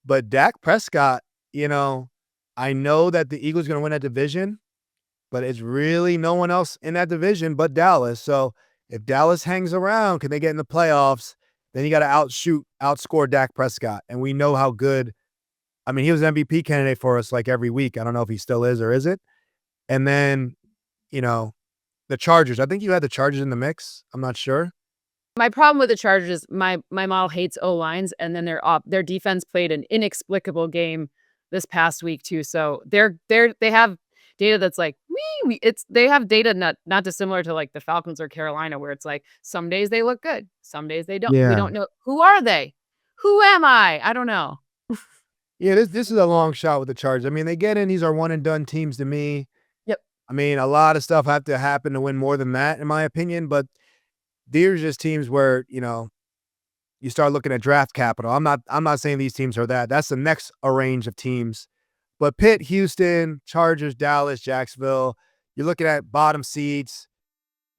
but Dak Prescott, I know that the Eagles are going to win that division, but it's really no one else in that division but Dallas. So if Dallas hangs around, can they get in the playoffs? Then you got to outscore Dak Prescott. And we know how good, I mean, he was an MVP candidate for us like every week. I don't know if he still is or isn't. And then, the Chargers. I think you had the Chargers in the mix. I'm not sure. My problem with the Chargers is my model hates O-lines, and then their defense played an inexplicable game this past week too. So they have data that's like they have data not dissimilar to like the Falcons or Carolina, where it's like some days they look good, some days they don't. We Yeah. don't know who are they, who am I don't know. Yeah, this is a long shot with the Chargers. I mean, they get in. These are one and done teams to me. Yep. I mean, a lot of stuff have to happen to win more than that, in my opinion. But these are just teams where, you start looking at draft capital. I'm not saying these teams are that. That's the next range of teams. But Pitt, Houston, Chargers, Dallas, Jacksonville, you're looking at bottom seeds.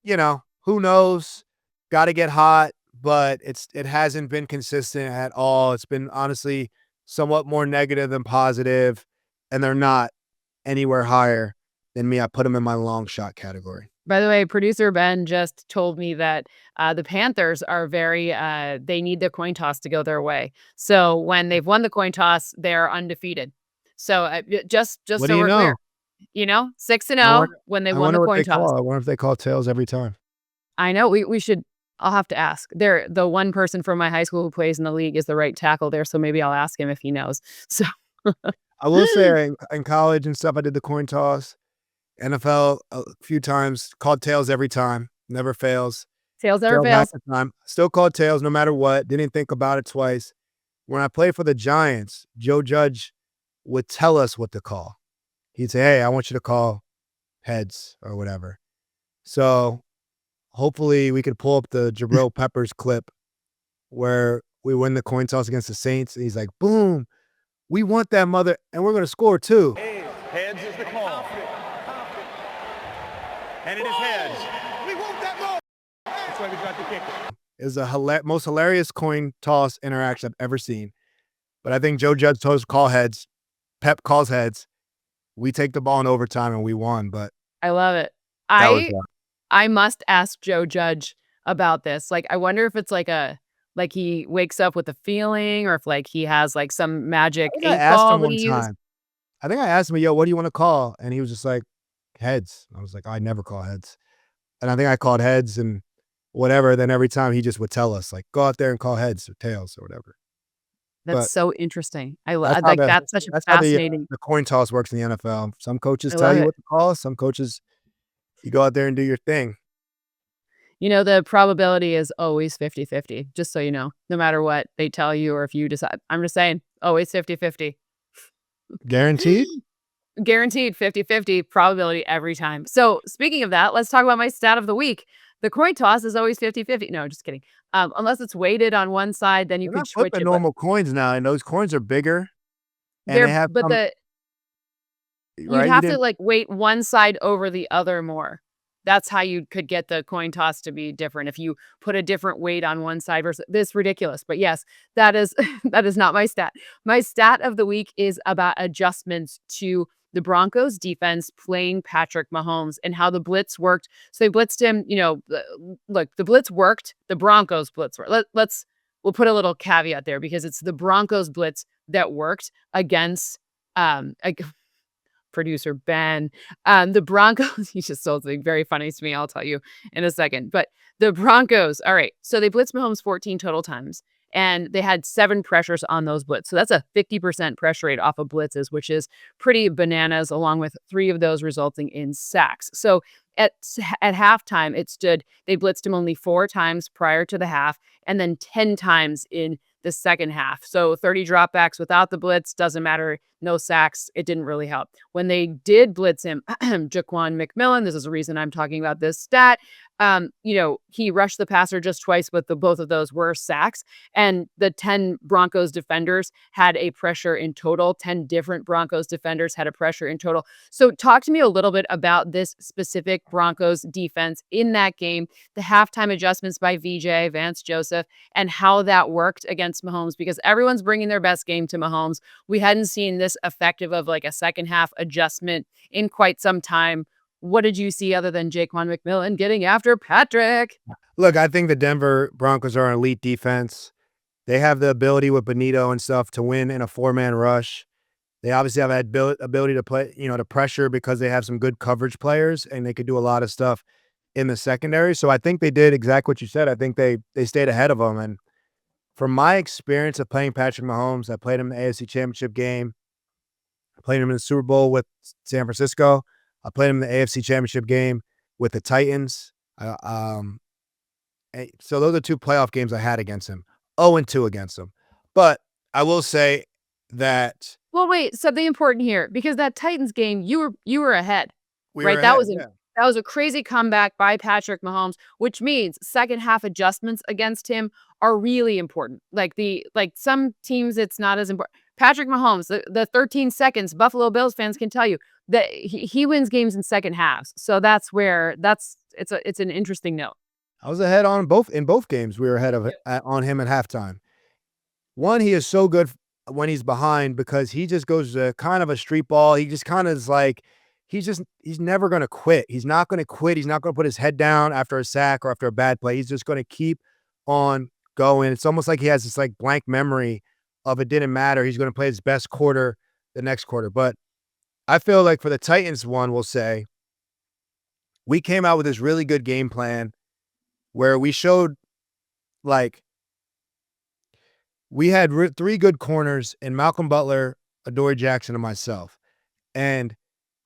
Who knows? Got to get hot, but it hasn't been consistent at all. It's been honestly somewhat more negative than positive, and they're not anywhere higher than me. I put them in my long shot category. By the way, producer Ben just told me that the Panthers are they need the coin toss to go their way. So when they've won the coin toss, they're undefeated. So just What so do you we're know? clear, 6-0 I wonder, when they I won the wonder what coin they toss. call. I wonder if they call tails every time. I know we should. I'll have to ask. The one person from my high school who plays in the league is the right tackle there, so maybe I'll ask him if he knows. So I will say in college and stuff, I did the coin toss. NFL a few times, called tails every time, never fails. tails never Tails half fails. the time. Still called tails no matter what. Didn't think about it twice. When I played for the Giants, Joe Judge would tell us what to call. He'd say, "Hey, I want you to call heads or whatever." So hopefully we could pull up the Jabril Peppers clip where we win the coin toss against the Saints. And he's like, "Boom, we want that mother, and we're going to score too." Heads is the call. And it is heads. We want that ball. That's why we got the kicker. Is the most hilarious coin toss interaction I've ever seen. But I think Joe Judge told call heads. Pep calls heads. We take the ball in overtime and we won. But I love it. that was I must ask Joe Judge about this. Like, I wonder if it's like he wakes up with a feeling, or if like he has like some magic I think I eight asked ball him that one he uses. time. I think I asked him, yo, what do you want to call? And he was just like, heads. I was like, I never call heads. And I think I called heads and whatever. Then every time he just would tell us, like, go out there and call heads or tails or whatever. That's But so interesting. I that's how like the that's such a that's how fascinating. the coin toss works in the NFL. Some coaches I tell love you it. what to call. Some coaches, you go out there and do your thing. You know, the probability is always 50-50, just so you know, no matter what they tell you or if you decide. I'm just saying, always 50-50. Guaranteed? Guaranteed 50-50 probability every time. So speaking of that, let's talk about my stat of the week. The coin toss is always 50-50. No, just kidding. Unless it's weighted on one side, then you They're could not switch flipping it. But normal coins now, and those coins are bigger. And they have but some, you'd right? You have to didn't. like weight one side over the other more. That's how you could get the coin toss to be different. If you put a different weight on one side versus this, ridiculous. But yes, that is that is not my stat. My stat of the week is about adjustments to the Broncos defense playing Patrick Mahomes and how the blitz worked. So they blitzed him, look, the blitz worked, the Broncos blitz worked. We'll put a little caveat there because it's the Broncos blitz that worked against producer Ben. The Broncos, he just told something very funny to me. I'll tell you in a second. But the Broncos, all right. So they blitzed Mahomes 14 total times, and they had 7 pressures on those blitz. So that's a 50% pressure rate off of blitzes, which is pretty bananas, along with 3 of those resulting in sacks. So at halftime, they blitzed him only 4 times prior to the half, and then 10 times in the second half. So 30 dropbacks without the blitz, doesn't matter. No sacks. It didn't really help. When they did blitz him, Jaquan McMillan, this is the reason I'm talking about this stat. He rushed the passer just twice, but both of those were sacks. And the 10 Broncos defenders had a pressure in total. 10 different Broncos defenders had a pressure in total. So talk to me a little bit about this specific Broncos defense in that game, the halftime adjustments by VJ, Vance Joseph, and how that worked against Mahomes, because everyone's bringing their best game to Mahomes. We hadn't seen this effective of like a second half adjustment in quite some time. What did you see other than Jaquan McMillan getting after Patrick? Look, I think the Denver Broncos are an elite defense. They have the ability with Benito and stuff to win in a 4-man rush. They obviously have that ability to play, to pressure because they have some good coverage players and they could do a lot of stuff in the secondary. So I think they did exactly what you said. I think they stayed ahead of them. And from my experience of playing Patrick Mahomes, I played him in the AFC Championship game. I played him in the Super Bowl with San Francisco. I played him in the AFC Championship game with the Titans. So those are 2 playoff games I had against him. 0-2 against him. But I will say that Well, wait, something important here, because that Titans game, you were ahead, we right? were That ahead. was Yeah. that was a crazy comeback by Patrick Mahomes, which means second half adjustments against him are really important. Like some teams, it's not as important. Patrick Mahomes, the 13 seconds, Buffalo Bills fans can tell you that he wins games in second halves. So it's an interesting note. I was ahead in both games. We were ahead of on him at halftime. One, he is so good when he's behind because he just goes to kind of a street ball. He just kind of is like, he's never going to quit. He's not going to quit. He's not going to put his head down after a sack or after a bad play. He's just going to keep on going. It's almost like he has this like blank memory of it didn't matter. He's going to play his best quarter the next quarter. But I feel like for the Titans one, we'll say, we came out with this really good game plan where we showed like we had 3 good corners in Malcolm Butler, Adoree Jackson, and myself. And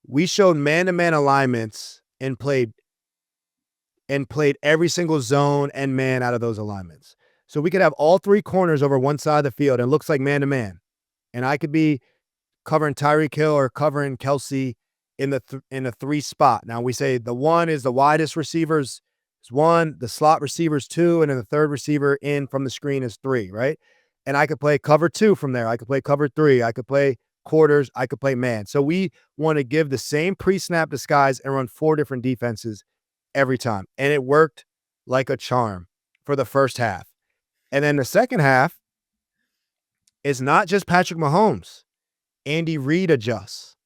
we showed man-to-man alignments and played every single zone and man out of those alignments. So we could have all 3 corners over one side of the field and it looks like man-to-man. And I could be covering Tyreek Hill or covering Kelsey in the 3 spot. Now we say the 1 is the widest receivers is 1, the slot receivers 2, and then the third receiver in from the screen is 3, right? And I could play cover 2 from there. I could play cover 3. I could play quarters, I could play man. So we want to give the same pre-snap disguise and run 4 different defenses every time. And it worked like a charm for the first half. And then the second half, it's not just Patrick Mahomes. Andy Reid adjusts.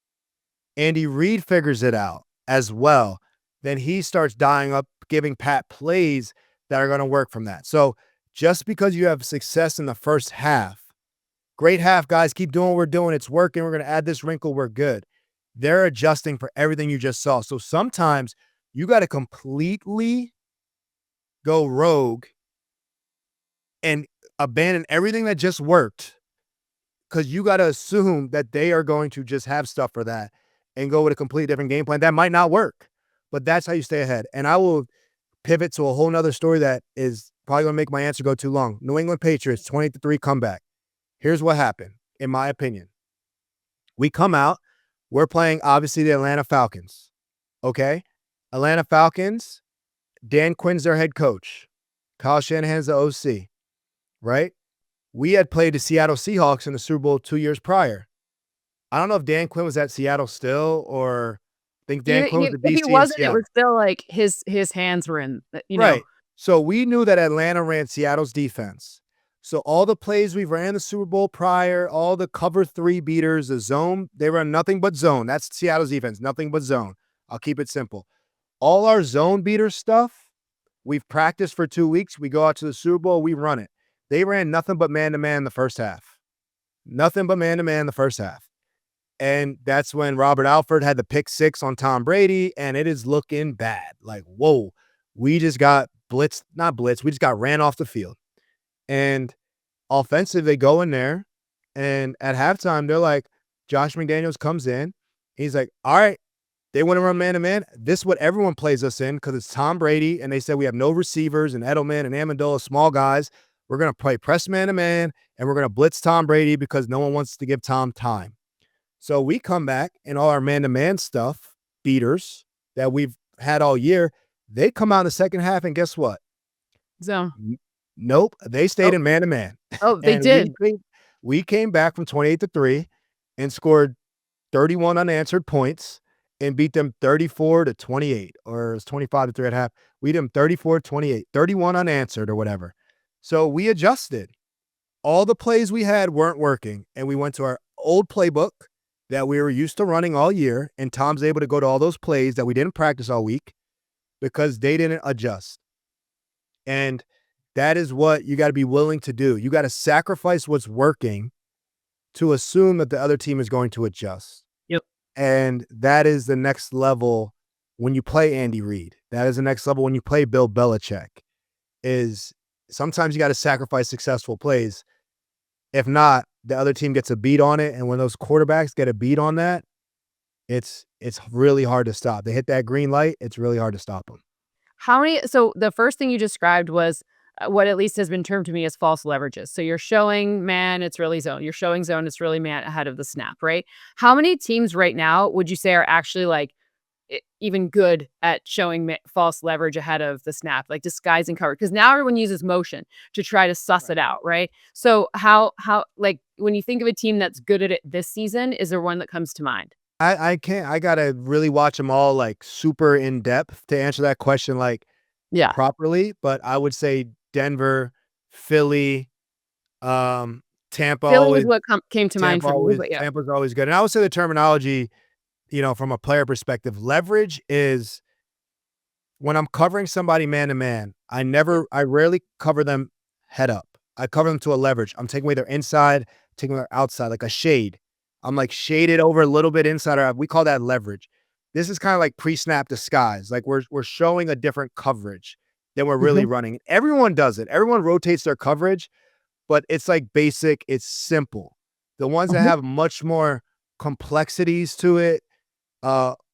Andy Reid figures it out as well. Then he starts dialing up, giving Pat plays that are going to work from that. So just because you have success in the first half, great half, guys, keep doing what we're doing. It's working. We're going to add this wrinkle. We're good. They're adjusting for everything you just saw. So sometimes you got to completely go rogue and abandon everything that just worked, because you got to assume that they are going to just have stuff for that and go with a completely different game plan. That might not work, but that's how you stay ahead. And I will pivot to a whole nother story that is probably going to make my answer go too long. New England Patriots, 28-3 comeback. Here's what happened, in my opinion. We come out, we're playing, obviously, the Atlanta Falcons, okay? Atlanta Falcons, Dan Quinn's their head coach. Kyle Shanahan's the OC, right? We had played the Seattle Seahawks in the Super Bowl 2 years prior. I don't know if Dan Quinn was at Seattle still, or I think Dan Quinn was the DC If he in wasn't, it Seattle. was still like his hands were in, Right. So we knew that Atlanta ran Seattle's defense. So all the plays we ran the Super Bowl prior, all the cover 3 beaters, the zone, they run nothing but zone. That's Seattle's defense, nothing but zone. I'll keep it simple. All our zone beater stuff, we've practiced for 2 weeks. We go out to the Super Bowl, we run it. They ran nothing but man-to-man in the first half. Nothing but man-to-man in the first half. And that's when Robert Alford had the pick 6 on Tom Brady, and it is looking bad. Like, whoa, we just got blitzed, not blitzed, we just got ran off the field. And offensive, they go in there, and at halftime, they're like, Josh McDaniels comes in. He's like, all right, they want to run man-to-man. This is what everyone plays us in, because it's Tom Brady, and they said we have no receivers, and Edelman and Amendola, small guys. We're going to play press man-to-man, and we're going to blitz Tom Brady because no one wants to give Tom time. So we come back, and all our man-to-man stuff, beaters that we've had all year, they come out in the second half, and guess what? Zone. Nope. They stayed in man-to-man. Oh, they And did. we came back from 28-3 and scored 31 unanswered points and beat them 34-28, or it was 25-3 at half. We beat them 34-28, 31 unanswered or whatever. So we adjusted. All the plays we had weren't working, and we went to our old playbook that we were used to running all year, and Tom's able to go to all those plays that we didn't practice all week because they didn't adjust. And that is what you got to be willing to do. You got to sacrifice what's working to assume that the other team is going to adjust. Yep. And that is the next level when you play Andy Reid. That is the next level when you play Bill Belichick, is sometimes you got to sacrifice successful plays. If not, the other team gets a beat on it. And when those quarterbacks get a beat on that, it's really hard to stop. They hit that green light. It's really hard to stop them. So the first thing you described was what at least has been termed to me as false leverages. So you're showing man, it's really zone. You're showing zone, it's really man ahead of the snap, right? How many teams right now would you say are actually like even good at showing false leverage ahead of the snap, like disguising cover? Because now everyone uses motion to try to suss it out, right? So how like when you think of a team that's good at it this season, is there one that comes to mind? I can't. I gotta really watch them all like super in depth to answer that question like properly. But I would say Denver, Philly, Tampa. Philly was what came to mind for me. But yeah. Tampa's always good. And I would say the terminology, from a player perspective, leverage is when I'm covering somebody man to man. I rarely cover them head up. I cover them to a leverage. I'm taking away their inside, taking away their outside, like a shade. I'm like shaded over a little bit inside or out. We call that leverage. This is kind of like pre-snap disguise. Like we're showing a different coverage than we're really running. Everyone does it. Everyone rotates their coverage, but it's like basic. It's simple. The ones that have much more complexities to it,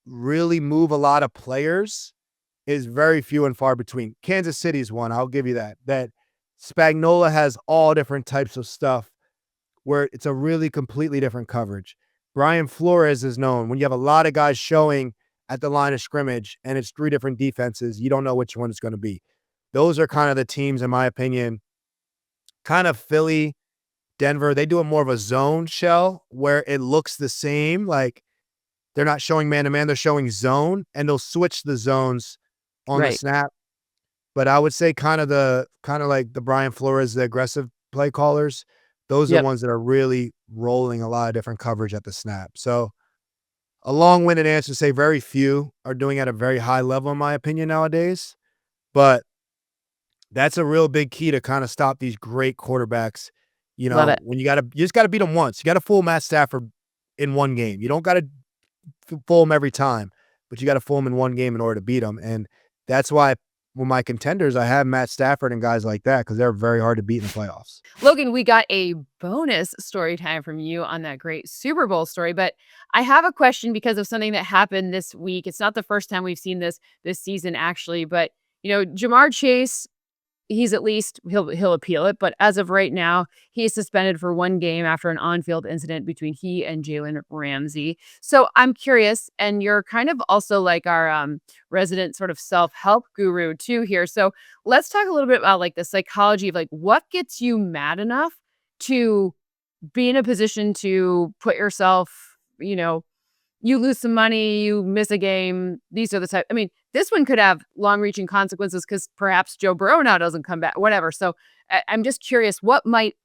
really move a lot of players, is very few and far between. Kansas City's one. I'll give you that. That Spagnuolo has all different types of stuff where it's a really completely different coverage. Brian Flores is known when you have a lot of guys showing at the line of scrimmage and it's 3 different defenses, you don't know which one it's going to be. Those are kind of the teams, in my opinion, kind of Philly, Denver, they do it more of a zone shell where it looks the same. Like they're not showing man to man, they're showing zone, and they'll switch the zones on the Right. snap. But I would say kind of like the Brian Flores, the aggressive play callers, those are Yep. ones that are really rolling a lot of different coverage at the snap. So a long-winded answer to say very few are doing at a very high level, in my opinion, nowadays. But that's a real big key to kind of stop these great quarterbacks. Love it. When you just gotta beat them once. You gotta fool Matt Stafford in one game. You don't gotta fool him every time, but you gotta fool him in one game in order to beat him. And that's why with my contenders, I have Matt Stafford and guys like that because they're very hard to beat in the playoffs. Logan, we got a bonus story time from you on that great Super Bowl story, but I have a question because of something that happened this week. It's not the first time we've seen this season actually, but Jamar Chase, he's at least he'll appeal it, but as of right now, he's suspended for one game after an on-field incident between he and Jalen Ramsey. So I'm curious, and you're kind of also like our resident sort of self-help guru too here. So let's talk a little bit about like the psychology of like what gets you mad enough to be in a position to put yourself, you lose some money, you miss a game. These are the type. I mean, this one could have long-reaching consequences because perhaps Joe Burrow now doesn't come back. Whatever. So I'm just curious, what might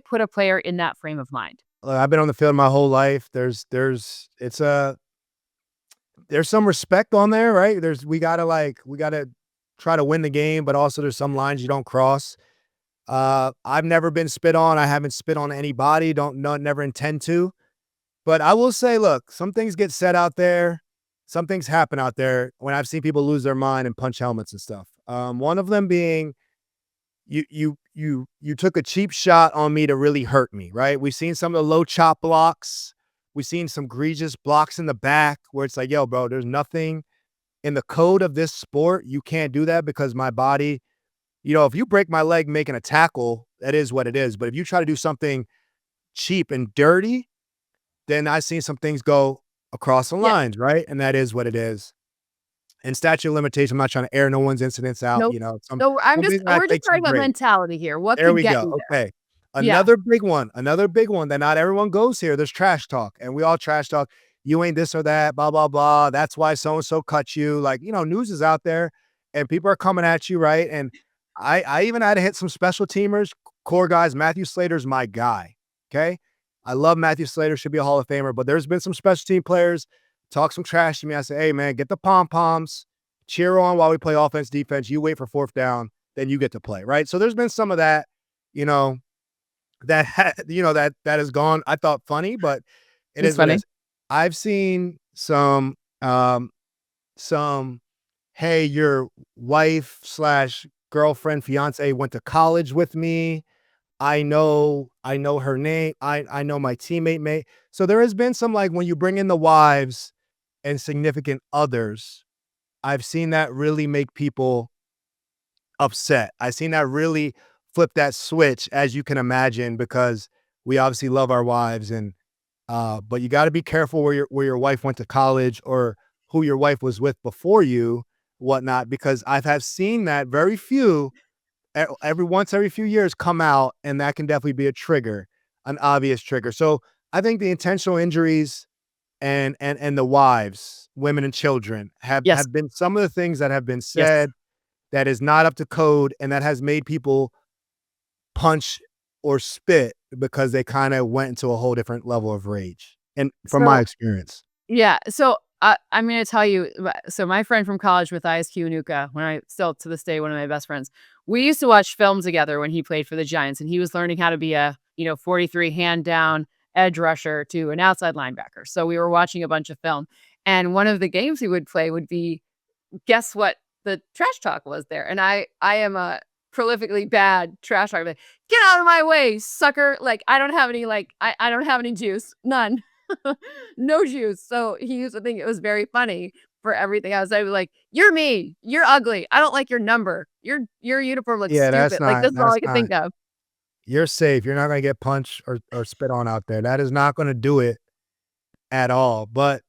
put a player in that frame of mind? I've been on the field my whole life. There's some respect on there, right? We gotta try to win the game, but also there's some lines you don't cross. I've never been spit on. I haven't spit on anybody. Never intend to. But I will say, look, some things get said out there. Some things happen out there when I've seen people lose their mind and punch helmets and stuff. One of them being you took a cheap shot on me to really hurt me, right? We've seen some of the low chop blocks. We've seen some egregious blocks in the back where it's like, yo, bro, there's nothing in the code of this sport. You can't do that because my body, if you break my leg making a tackle, that is what it is. But if you try to do something cheap and dirty, then I've seen some things go across the Yeah. lines, right? And that is what it is. And statute of limitation, I'm not trying to air no one's incidents out, Nope. some No, reason that we're just makes me talking about great. mentality here. What There could we get go. you there? Okay. Yeah. Another big one that not everyone goes here. There's trash talk, and we all trash talk. You ain't this or that, blah, blah, blah. That's why so-and-so cut you. Like, news is out there and people are coming at you, right? And I even had to hit some special teamers, core guys. Matthew Slater's my guy. Okay. I love Matthew Slater, should be a Hall of Famer, but there's been some special team players talk some trash to me. I say, hey, man, get the pom-poms, cheer on while we play offense, defense. You wait for fourth down, then you get to play, right? So there's been some of that, that has gone, I thought funny, but it It's is what it funny. is. I've seen some, hey, your wife / girlfriend, fiance went to college with me. I know her name. I know my teammate, mate. So there has been some, like, when you bring in the wives and significant others, I've seen that really make people upset. I've seen that really flip that switch, as you can imagine, because we obviously love our wives but you got to be careful where your wife went to college or who your wife was with before you, whatnot, because have seen that very few every few years come out, and that can definitely be a trigger, an obvious trigger. So I think the intentional injuries and the wives, women and children Yes. have been some of the things that have been Yes. said that is not up to code, and that has made people punch or spit because they kind of went into a whole different level of rage. And from my So experience. yeah. So I'm going to tell you. So my friend from college with ISQ Nuka, when I still to this day one of my best friends, we used to watch film together when he played for the Giants, and he was learning how to be a 43 hand down edge rusher to an outside linebacker. So we were watching a bunch of film, and one of the games he would play would be guess what the trash talk was there. And I am a prolifically bad trash talker. Like, get out of my way, sucker. Like I don't have any I don't have any juice. None. No juice. So he used to think it was very funny for everything else. I was like, you're mean. You're ugly. I don't like your number. Your uniform looks Yeah, stupid. Like this is all I could think of. you're safe. You're not going to get punched or spit on out there. That is not going to do it at all. But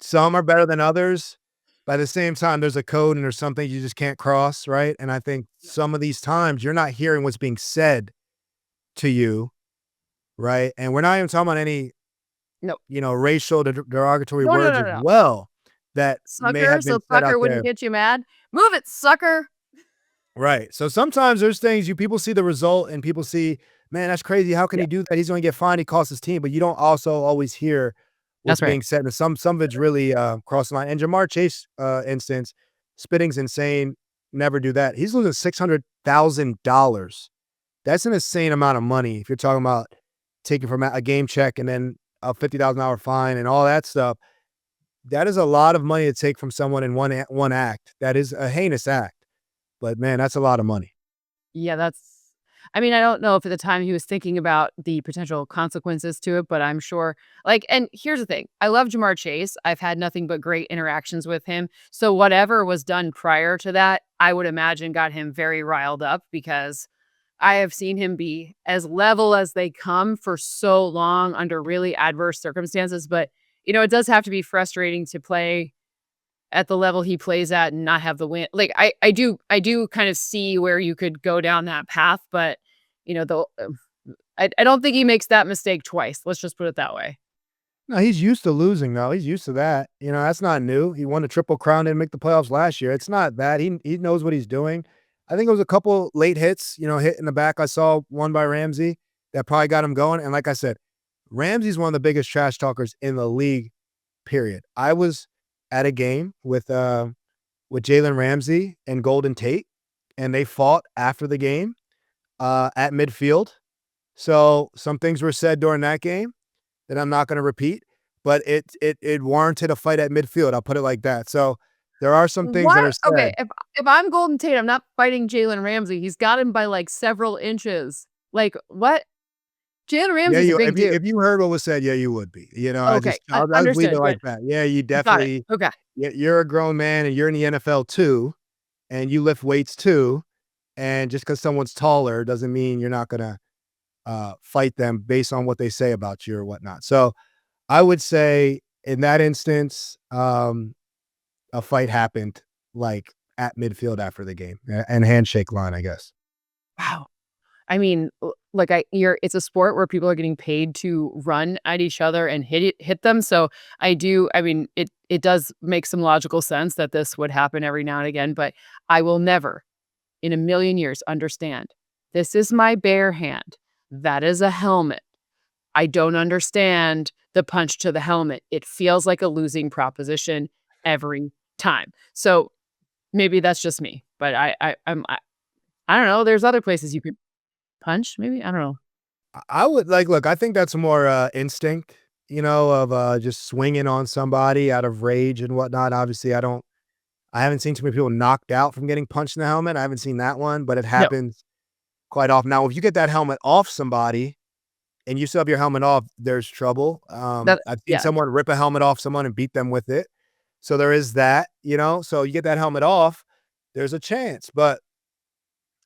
some are better than others. By the same time, there's a code and there's something you just can't cross, right? And I think some of these times you're not hearing what's being said to you. right? And we're not even talking about any, No. racial derogatory No, no, words no, as no. well that may Sucker, have been so said out Tucker wouldn't there. get you mad. Move it, sucker. Right. So sometimes there's things people see the result and people see, man, that's crazy. How can Yeah, he do that? He's going to get fined. He costs his team, but you don't also always hear what's that's right. being said. And some of it's really cross the line. And Jamar Chase instance, spitting's insane. Never do that. He's losing $600,000. That's an insane amount of money. If you're talking about taking from a game check and then a $50,000 fine and all that stuff, that is a lot of money to take from someone in one act. That is a heinous act. But man, that's a lot of money. Yeah, I mean, I don't know if at the time he was thinking about the potential consequences to it, but I'm sure and here's the thing. I love Jamar Chase. I've had nothing but great interactions with him. So whatever was done prior to that, I would imagine got him very riled up because I have seen him be as level as they come for so long under really adverse circumstances. But, it does have to be frustrating to play at the level he plays at and not have the win. I do kind of see where you could go down that path, but I don't think he makes that mistake twice. Let's just put it that way. No, he's used to losing though. He's used to that. That's not new. He won the Triple Crown, didn't make the playoffs last year. It's not that. He knows what he's doing. I think it was a couple late hits, hit in the back. I saw one by Ramsey that probably got him going. And like I said, Ramsey's one of the biggest trash talkers in the league, period. I was at a game with Jalen Ramsey and Golden Tate, and they fought after the game at midfield. So some things were said during that game that I'm not going to repeat, but it warranted a fight at midfield. I'll put it like that. So there are some things that What? are Okay, said. if I'm Golden Tate, I'm not fighting Jalen Ramsey. He's got him by several inches. What? Jalen Yeah, Ramsey's a big dude. if you heard what was said, yeah, you would be. Okay, I'll just leave it understood. like Good. that. Yeah, you Got it. definitely. Okay. You're a grown man and you're in the NFL too, and you lift weights too. And just because someone's taller doesn't mean you're not gonna fight them based on what they say about you or whatnot. So I would say in that instance, a fight happened at midfield after the game and handshake line, I guess. Wow. I mean, it's a sport where people are getting paid to run at each other and hit them. So I mean, it does make some logical sense that this would happen every now and again, but I will never in a million years understand. This is my bare hand. That is a helmet. I don't understand the punch to the helmet. It feels like a losing proposition every time. So maybe that's just me, but I don't know. There's other places you could punch, maybe? I don't know. I would look, I think that's more instinct, of just swinging on somebody out of rage and whatnot. Obviously, I haven't seen too many people knocked out from getting punched in the helmet. I haven't seen that one, but it No, happens quite often. Now, if you get that helmet off somebody and you still have your helmet off, there's trouble. I've seen yeah. someone rip a helmet off someone and beat them with it. So there is that, so you get that helmet off, there's a chance. But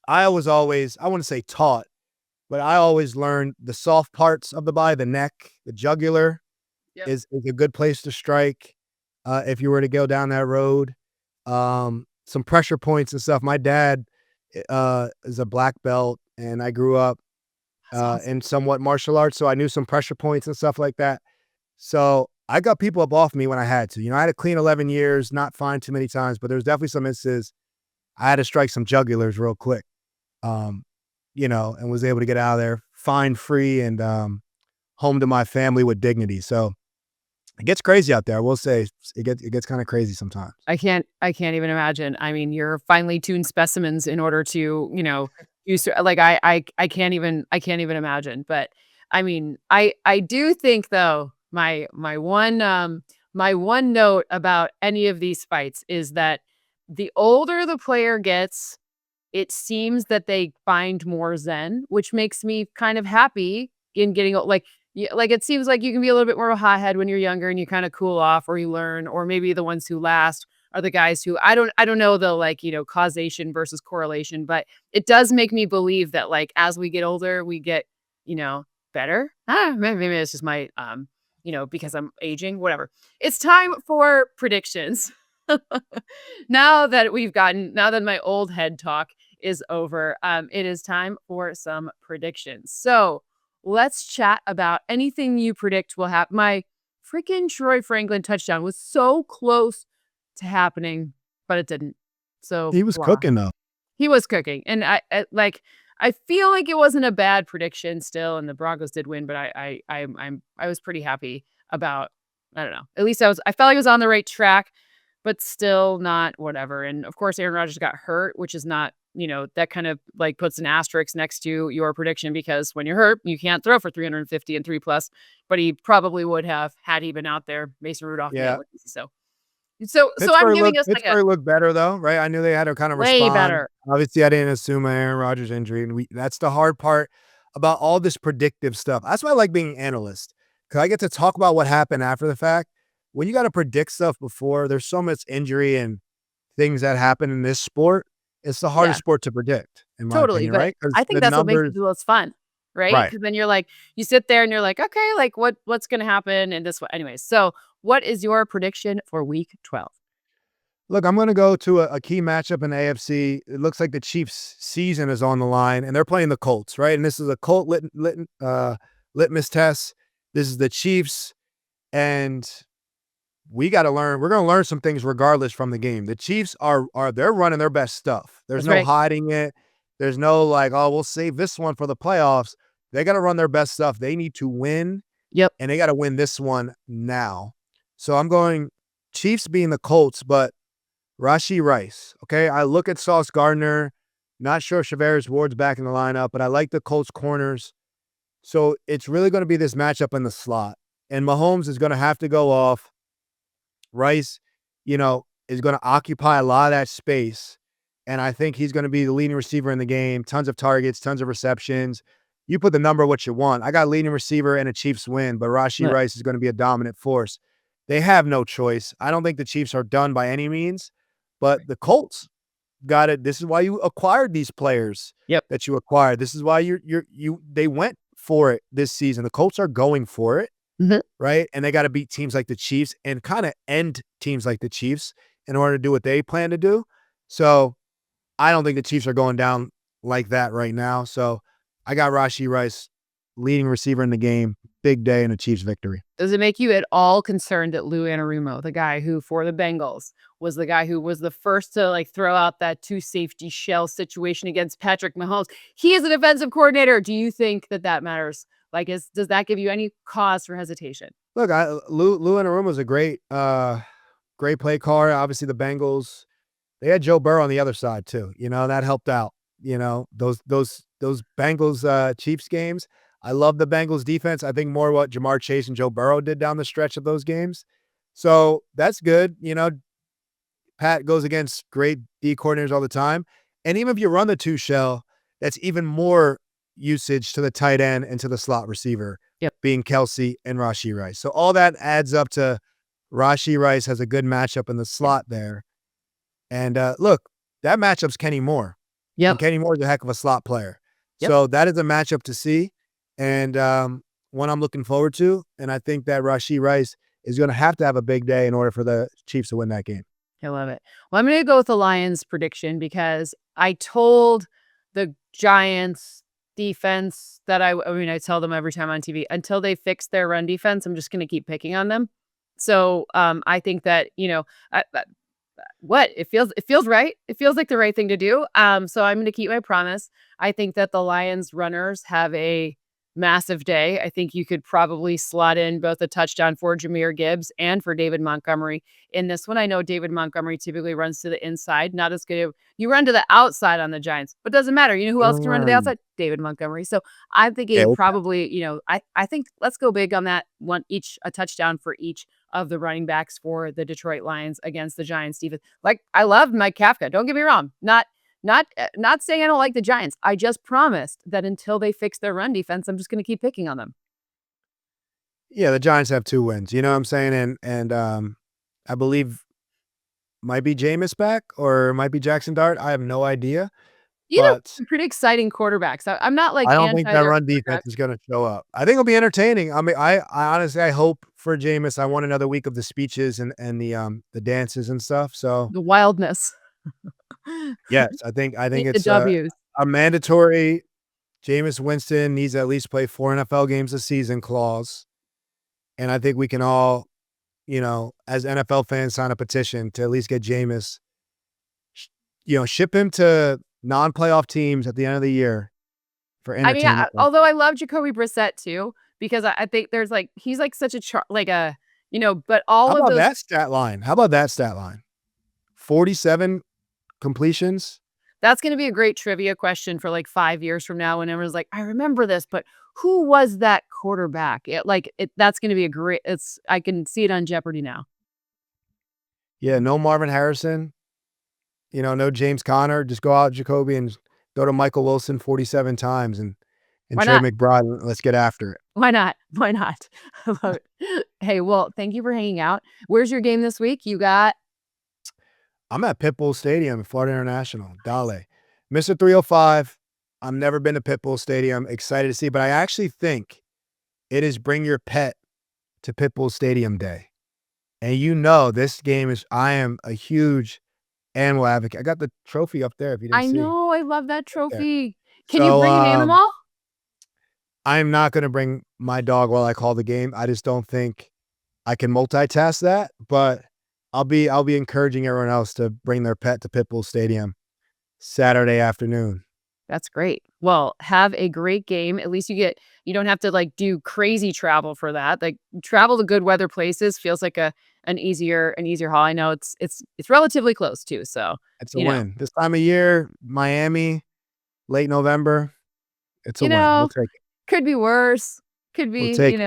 I was always, I wouldn't say taught, but I always learned the soft parts of the body, the neck, the jugular Yep. is a good place to strike if you were to go down that road. Some pressure points and stuff. My dad is a black belt, and I grew up That's awesome. in somewhat martial arts, so I knew some pressure points and stuff like that. So I got people up off me when I had to. I had a clean 11 years, not fined too many times, but there was definitely some instances I had to strike some jugulars real quick. Um, and was able to get out of there fine free and home to my family with dignity. So it gets crazy out there. I will say it gets kind of crazy sometimes. I can't even imagine. I mean, you're finely tuned specimens in order to, use I can't even imagine. But I mean, I do think though, my one note about any of these fights is that the older the player gets, it seems that they find more zen, which makes me kind of happy in getting it seems like you can be a little bit more of a hothead when you're younger and you kind of cool off or you learn, or maybe the ones who last are the guys who I don't know the causation versus correlation, but it does make me believe that as we get older, we get, better. Maybe it's just my because I'm aging, whatever. It's time for predictions. Now that my old head talk is over, it is time for some predictions. So let's chat about anything you predict will happen. My freaking Troy Franklin touchdown was so close to happening, but it didn't. So He was blah. cooking though. He was cooking, and I feel like it wasn't a bad prediction still, and the Broncos did win, but I was pretty happy about, I don't know. At least I felt like I was on the right track, but still not whatever. And of course, Aaron Rodgers got hurt, which is not, that kind of like puts an asterisk next to your prediction, because when you're hurt, you can't throw for 350 and 3+, but he probably would have had he been out there. Mason Rudolph. Yeah. So I'm giving us like a Pittsburgh looked better though, right? I knew they had to kind of way respond. better. Obviously, I didn't assume an Aaron Rodgers injury, and that's the hard part about all this predictive stuff. That's why I like being an analyst, because I get to talk about what happened after the fact. When you got to predict stuff before, there's so much injury and things that happen in this sport. It's the hardest sport to predict, in my Totally, opinion, but right? 'Cause I think the that's what makes numbers, it the most fun, right? right? Because then you're like, you sit there and you're like, okay, like what's gonna happen in this one? Anyways, so what is your prediction for week 12? Look, I'm going to go to a key matchup in the AFC. It looks like the Chiefs' season is on the line, and they're playing the Colts, right? And this is a Colt litmus test. This is the Chiefs, and we got to learn. We're going to learn some things regardless from the game. The Chiefs they're running their best stuff. There's That's no right. hiding it. There's no like, oh, we'll save this one for the playoffs. They got to run their best stuff. They need to win, Yep. and they got to win this one now. So I'm going Chiefs being the Colts, but Rashee Rice. Okay. I look at Sauce Gardner. Not sure if Charvarius Ward's back in the lineup, but I like the Colts corners. So it's really going to be this matchup in the slot. And Mahomes is going to have to go off. Rice, is going to occupy a lot of that space. And I think he's going to be the leading receiver in the game. Tons of targets, tons of receptions. You put the number what you want. I got leading receiver and a Chiefs win, but Rashee Right. Rice is going to be a dominant force. They have no choice. I don't think the Chiefs are done by any means, but the Colts got it. This is why you acquired these players that you acquired. This is why they went for it this season. The Colts are going for it, right? And they got to beat teams like the Chiefs and kind of end teams like the Chiefs in order to do what they plan to do. So I don't think the Chiefs are going down like that right now. So I got Rashee Rice, leading receiver in the game. Big day and a Chiefs victory. Does it make you at all concerned that Lou Anarumo, the guy who for the Bengals was the guy who was the first to like throw out that 2 safety shell situation against Patrick Mahomes, he is a defensive coordinator? Do you think that matters? Like, does that give you any cause for hesitation? Look, Lou Anarumo is a great play caller. Obviously, the Bengals, they had Joe Burrow on the other side too. That helped out. Those Bengals Chiefs games. I love the Bengals defense. I think more what Jamar Chase and Joe Burrow did down the stretch of those games. So that's good. Pat goes against great D coordinators all the time. And even if you run the 2 shell, that's even more usage to the tight end and to the slot receiver, being Kelsey and Rashee Rice. So all that adds up to Rashee Rice has a good matchup in the slot there. And look, that matchup's Kenny Moore. And Kenny Moore is a heck of a slot player. So that is a matchup to see. And one I'm looking forward to. And I think that Rashee Rice is going to have a big day in order for the Chiefs to win that game. I love it. Well, I'm going to go with the Lions prediction because I told the Giants defense that I tell them every time on TV, until they fix their run defense, I'm just going to keep picking on them. So I think that, it feels right. It feels like the right thing to do. So I'm going to keep my promise. I think that the Lions runners have a massive day. I think you could probably slot in both a touchdown for Jahmyr Gibbs and for David Montgomery in this one. I know David Montgomery typically runs to the inside, not as good. You run to the outside on the Giants, but it doesn't matter. You know who else can run to the outside? David Montgomery. So I'm thinking probably, I think let's go big on that one, a touchdown for each of the running backs for the Detroit Lions against the Giants defense. Like, I love Mike Kafka. Don't get me wrong. Not saying I don't like the Giants. I just promised that until they fix their run defense, I'm just going to keep picking on them. Yeah, the Giants have 2 wins. You know what I'm saying? And I believe might be Jameis back or might be Jackson Dart. I have no idea. But some pretty exciting quarterbacks. I'm not like I don't think that run defense is going to show up. I think it'll be entertaining. I mean, I honestly, I hope for Jameis. I want another week of the speeches and the dances and stuff. So the wildness. Yes, I think The it's W's. a mandatory Jameis Winston needs to at least play 4 NFL games a season clause. And I think we can all, as NFL fans, sign a petition to at least get Jameis, ship him to non-playoff teams at the end of the year for I mean, entertainment. although I love Jacoby Brissett too, because I think there's he's such a but all How of about those. that stat line? How about that stat line? 47 completions. That's going to be a great trivia question for 5 years from now when everyone's like, I remember this, but who was that quarterback? That's going to be a great, I can see it on Jeopardy now. Yeah, no Marvin Harrison, no James Conner. Just go out, Jacoby, and go to Michael Wilson 47 times and Why Trey not? McBride. Let's get after it. Why not? Why not? I love it. Hey, well, thank you for hanging out. Where's your game this week? You got? I'm at Pitbull Stadium, Florida International, Dale. Mr. 305. I've never been to Pitbull Stadium. Excited to see, but I actually think it is bring your pet to Pitbull Stadium Day. And this game I am a huge animal advocate. I got the trophy up there if you didn't see. I know. I love that trophy. Can So, you bring an animal? I'm not going to bring my dog while I call the game. I just don't think I can multitask that, but I'll be encouraging everyone else to bring their pet to Pitbull Stadium Saturday afternoon. That's great. Well, have a great game. At least you don't have to do crazy travel for that. Travel to good weather places feels like an easier haul. I know it's relatively close too. So It's a win. This time of year, Miami, late November. It's a win. We'll take it. Could be worse. Could be, We'll take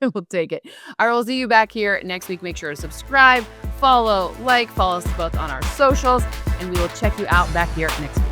we'll take it. All right, we'll see you back here next week. Make sure to subscribe, follow us both on our socials, and we will check you out back here next week.